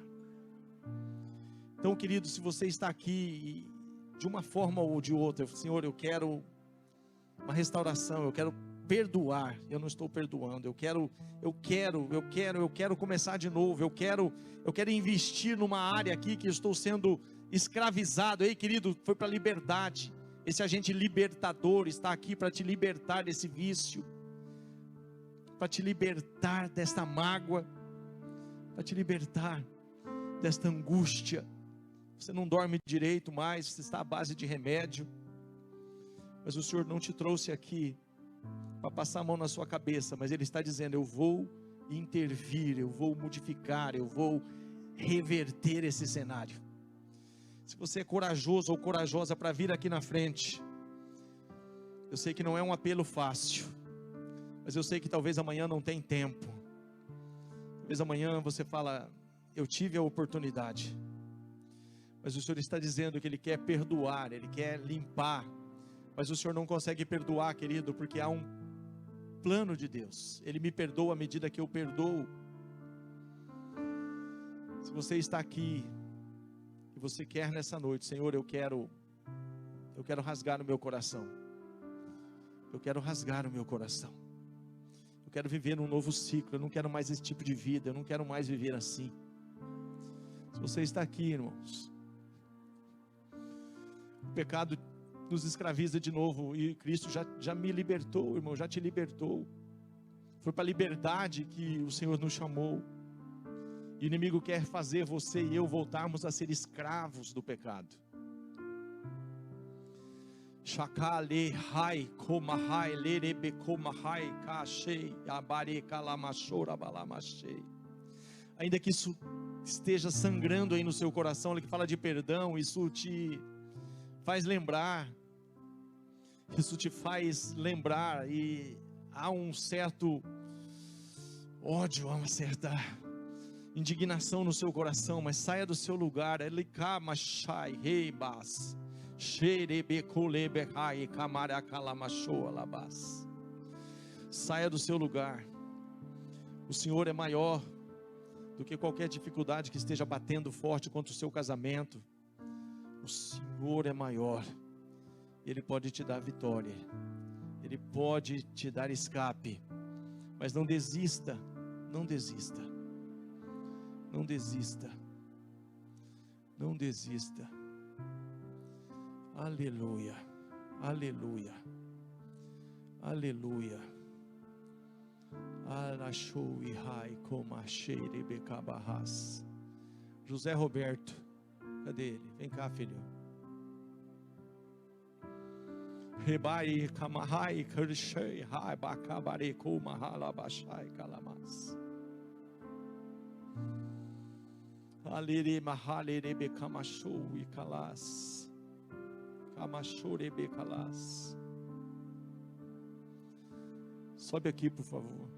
Então, querido, se você está aqui de uma forma ou de outra, Senhor, eu quero uma restauração, eu quero perdoar, eu não estou perdoando, eu quero começar de novo, eu quero investir numa área aqui que eu estou sendo escravizado. Ei, querido, foi para a liberdade. Esse agente libertador está aqui para te libertar desse vício, para te libertar desta mágoa, para te libertar desta angústia. Você não dorme direito mais, você está à base de remédio, mas o Senhor não te trouxe aqui para passar a mão na sua cabeça, mas Ele está dizendo: eu vou intervir, eu vou modificar, eu vou reverter esse cenário. Se você é corajoso ou corajosa para vir aqui na frente, eu sei que não é um apelo fácil, mas eu sei que talvez amanhã não tem tempo, talvez amanhã você fala: eu tive a oportunidade. Mas o Senhor está dizendo que Ele quer perdoar, Ele quer limpar. Mas o Senhor não consegue perdoar, querido, porque há um plano de Deus. Ele me perdoa à medida que eu perdoo. Se você está aqui e você quer nessa noite, Senhor, eu quero rasgar o meu coração. Eu quero rasgar o meu coração. Eu quero viver um novo ciclo. Eu não quero mais esse tipo de vida. Eu não quero mais viver assim. Se você está aqui, irmãos, o pecado nos escraviza de novo, e Cristo já me libertou, irmão, já te libertou. Foi para a liberdade que o Senhor nos chamou. E o inimigo quer fazer você e eu voltarmos a ser escravos do pecado. Shakale hai komahai lerebe komahai kashei abare kalamashora balamashei. Ainda que isso esteja sangrando aí no seu coração, ele que fala de perdão, isso te faz lembrar, e há um certo ódio, há uma certa indignação no seu coração, mas saia do seu lugar. Saia do seu lugar. O Senhor é maior do que qualquer dificuldade que esteja batendo forte contra o seu casamento. O Senhor é maior. Ele pode te dar vitória. Ele pode te dar escape. Mas não desista. Não desista. Não desista. Não desista. Aleluia. Aleluia. Aleluia. José Roberto, cadê ele? Vem cá, filho. Rebai kamahai kershei hai bakabare kumahala bashai kalamas. Alire mahale rebe kamashu e kalas. Kamashu rebe kalas. Sobe aqui, por favor.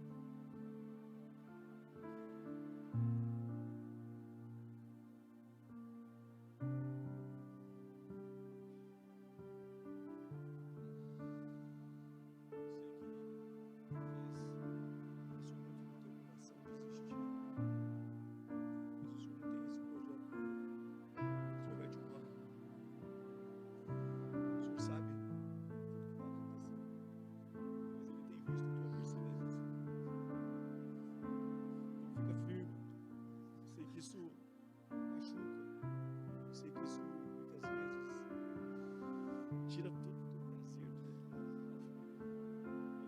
Tira todo o teu prazer,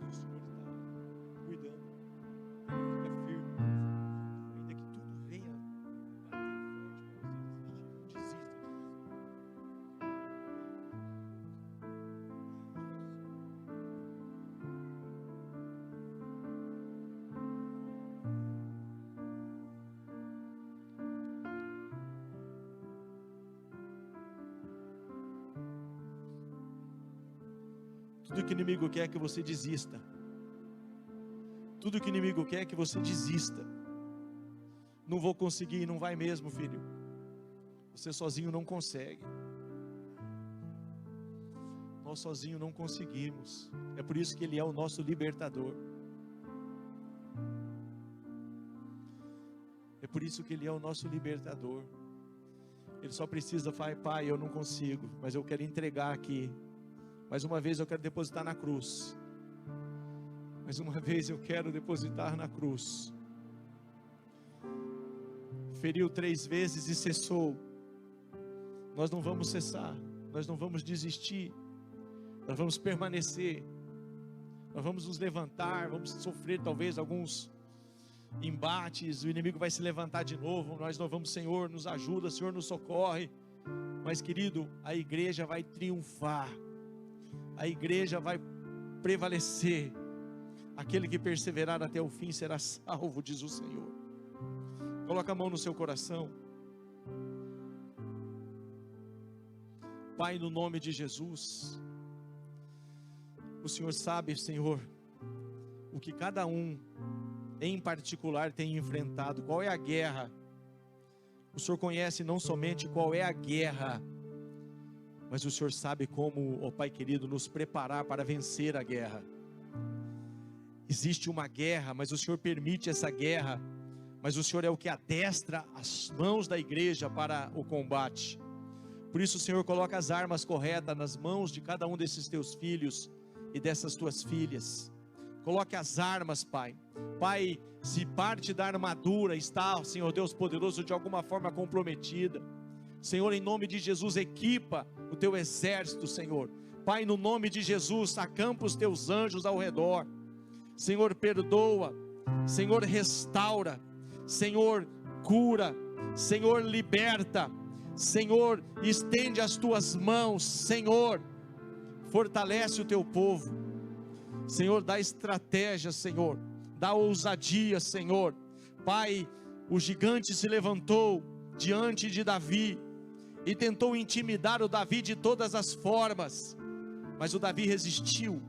mas o Senhor está cuidando. Fica firme, ainda que tudo venha bater forte para você desistir. Tudo que o inimigo quer é que você desista. Tudo que o inimigo quer é que você desista. Não vou conseguir, não vai mesmo, filho. Você sozinho não consegue. Nós sozinho não conseguimos. É por isso que Ele é o nosso libertador. É por isso que Ele é o nosso libertador. Ele só precisa falar: Pai, eu não consigo, mas eu quero entregar aqui. Mais uma vez eu quero depositar na cruz. Mais uma vez eu quero depositar na cruz. Feriu 3 vezes e cessou. Nós não vamos cessar. Nós não vamos desistir. Nós vamos permanecer. Nós vamos nos levantar. Vamos sofrer talvez alguns embates. O inimigo vai se levantar de novo. Nós vamos: Senhor, nos ajuda. Senhor, nos socorre. Mas, querido, a igreja vai triunfar. A igreja vai prevalecer. Aquele que perseverar até o fim será salvo, diz o Senhor. Coloca a mão no seu coração. Pai, no nome de Jesus, o Senhor sabe, Senhor, o que cada um em particular tem enfrentado. Qual é a guerra? O Senhor conhece não somente qual é a guerra, mas o Senhor sabe como, ó Pai querido, nos preparar para vencer a guerra. existe uma guerra, mas o Senhor permite essa guerra, mas o Senhor é o que adestra as mãos da igreja para o combate. Por isso, Senhor, coloca as armas corretas nas mãos de cada um desses teus filhos e dessas tuas filhas. Coloque as armas, Pai. Pai, se parte da armadura está, Senhor Deus poderoso, de alguma forma comprometida, Senhor, em nome de Jesus, equipa o teu exército, Senhor. Pai, no nome de Jesus, acampa os teus anjos ao redor. Senhor, perdoa. Senhor, restaura. Senhor, cura. Senhor, liberta. Senhor, estende as tuas mãos. Senhor, fortalece o teu povo. Senhor, dá estratégia, Senhor. Dá ousadia, Senhor. Pai, o gigante se levantou diante de Davi e tentou intimidar o Davi de todas as formas, mas o Davi resistiu.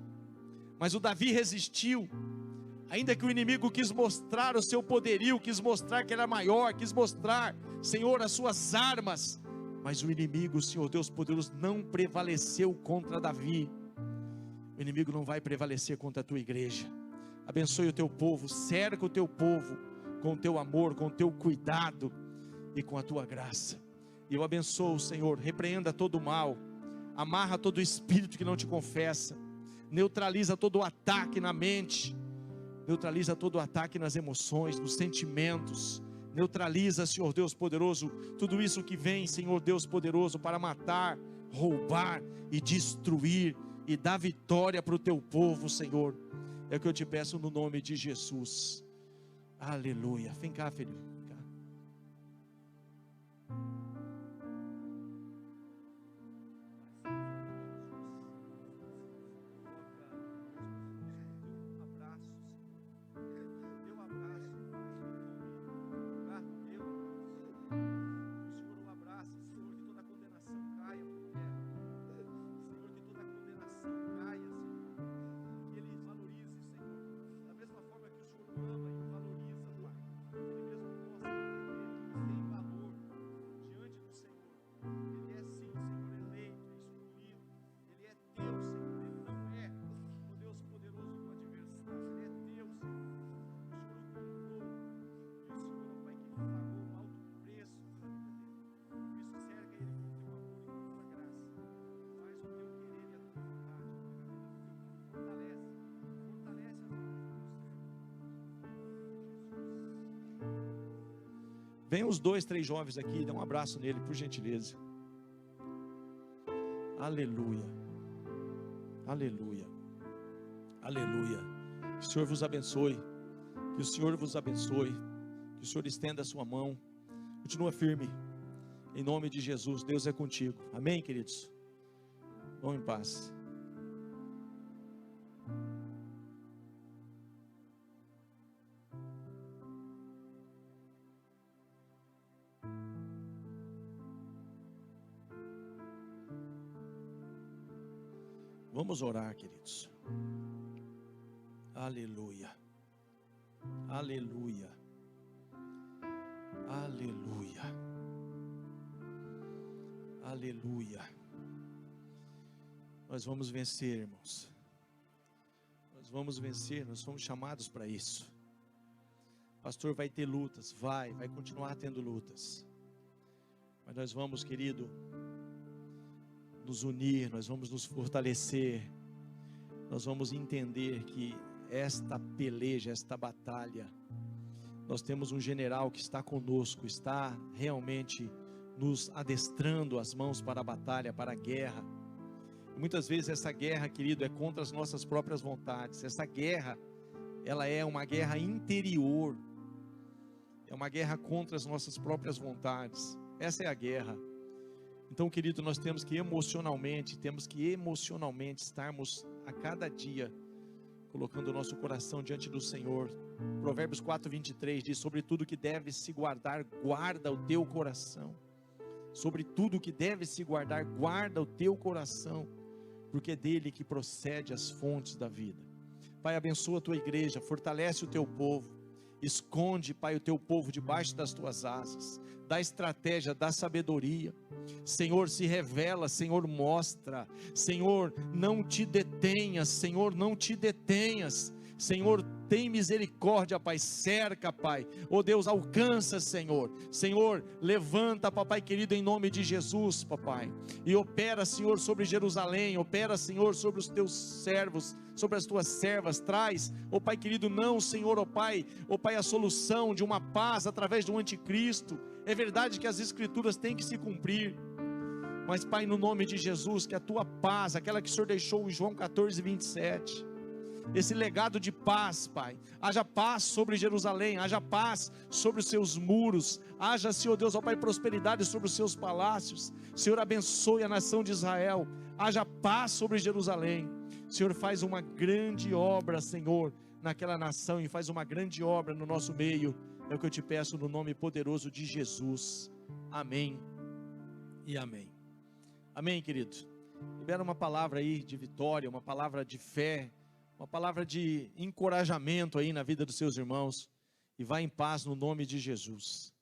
Ainda que o inimigo quis mostrar o seu poderio, quis mostrar que era maior, quis mostrar, Senhor, as suas armas, mas o inimigo, Senhor Deus poderoso, não prevaleceu contra Davi. O inimigo não vai prevalecer contra a tua igreja. Abençoe o teu povo, cerca o teu povo com o teu amor, com o teu cuidado e com a tua graça. E eu abençoo, Senhor, repreenda todo o mal, amarra todo o espírito que não te confessa, neutraliza todo o ataque na mente, neutraliza todo o ataque nas emoções, nos sentimentos, neutraliza, Senhor Deus poderoso, tudo isso que vem, Senhor Deus poderoso, para matar, roubar e destruir, e dar vitória para o teu povo, Senhor. É o que eu te peço no nome de Jesus. Aleluia. Vem cá, filho. Vem cá. Vem os 2, 3 jovens aqui, dá um abraço nele, por gentileza. Aleluia, aleluia, aleluia. Que o Senhor vos abençoe, que o Senhor vos abençoe, que o Senhor estenda a sua mão, continua firme, em nome de Jesus. Deus é contigo, amém, queridos? Vão em paz. Vamos orar, queridos. Aleluia, aleluia, aleluia, aleluia. Nós vamos vencer, irmãos. Nós vamos vencer, nós somos chamados para isso. Pastor, vai ter lutas, vai continuar tendo lutas. Mas nós vamos, querido, nos unir, nós vamos nos fortalecer, nós vamos entender que esta peleja, esta batalha, nós temos um general que está conosco, está realmente nos adestrando as mãos para a batalha, para a guerra. E muitas vezes essa guerra, querido, é contra as nossas próprias vontades. Essa guerra, ela é uma guerra interior, é uma guerra contra as nossas próprias vontades. Essa é a guerra. Então, querido, nós temos que emocionalmente estarmos a cada dia colocando o nosso coração diante do Senhor. Provérbios 4:23 diz: sobre tudo que deve se guardar, guarda o teu coração. Sobre tudo que deve se guardar, guarda o teu coração, porque é dele que procede as fontes da vida. Pai, abençoa a tua igreja, fortalece o teu povo, esconde, Pai, o teu povo debaixo das tuas asas, dá estratégia, dá sabedoria. Senhor, se revela, Senhor, mostra. Senhor, não te detenhas, Senhor, não te detenhas. Senhor, tem misericórdia, Pai, cerca, Pai, oh Deus, alcança, Senhor, Senhor, levanta, papai querido, em nome de Jesus, papai, e opera, Senhor, sobre Jerusalém, opera, Senhor, sobre os teus servos, sobre as tuas servas, traz, oh Pai querido, não, Senhor, oh Pai, a solução de uma paz através do anticristo. É verdade que as escrituras têm que se cumprir, mas Pai, no nome de Jesus, que a tua paz, aquela que o Senhor deixou em João 14, 27, esse legado de paz, Pai, haja paz sobre Jerusalém, haja paz sobre os seus muros, haja, Senhor Deus, ó Pai, prosperidade sobre os seus palácios. Senhor, abençoe a nação de Israel, haja paz sobre Jerusalém. Senhor, faz uma grande obra, Senhor, naquela nação, e faz uma grande obra no nosso meio, é o que eu te peço no nome poderoso de Jesus, amém e amém. Amém, querido. Libera uma palavra aí de vitória, uma palavra de fé, uma palavra de encorajamento aí na vida dos seus irmãos, e vá em paz no nome de Jesus.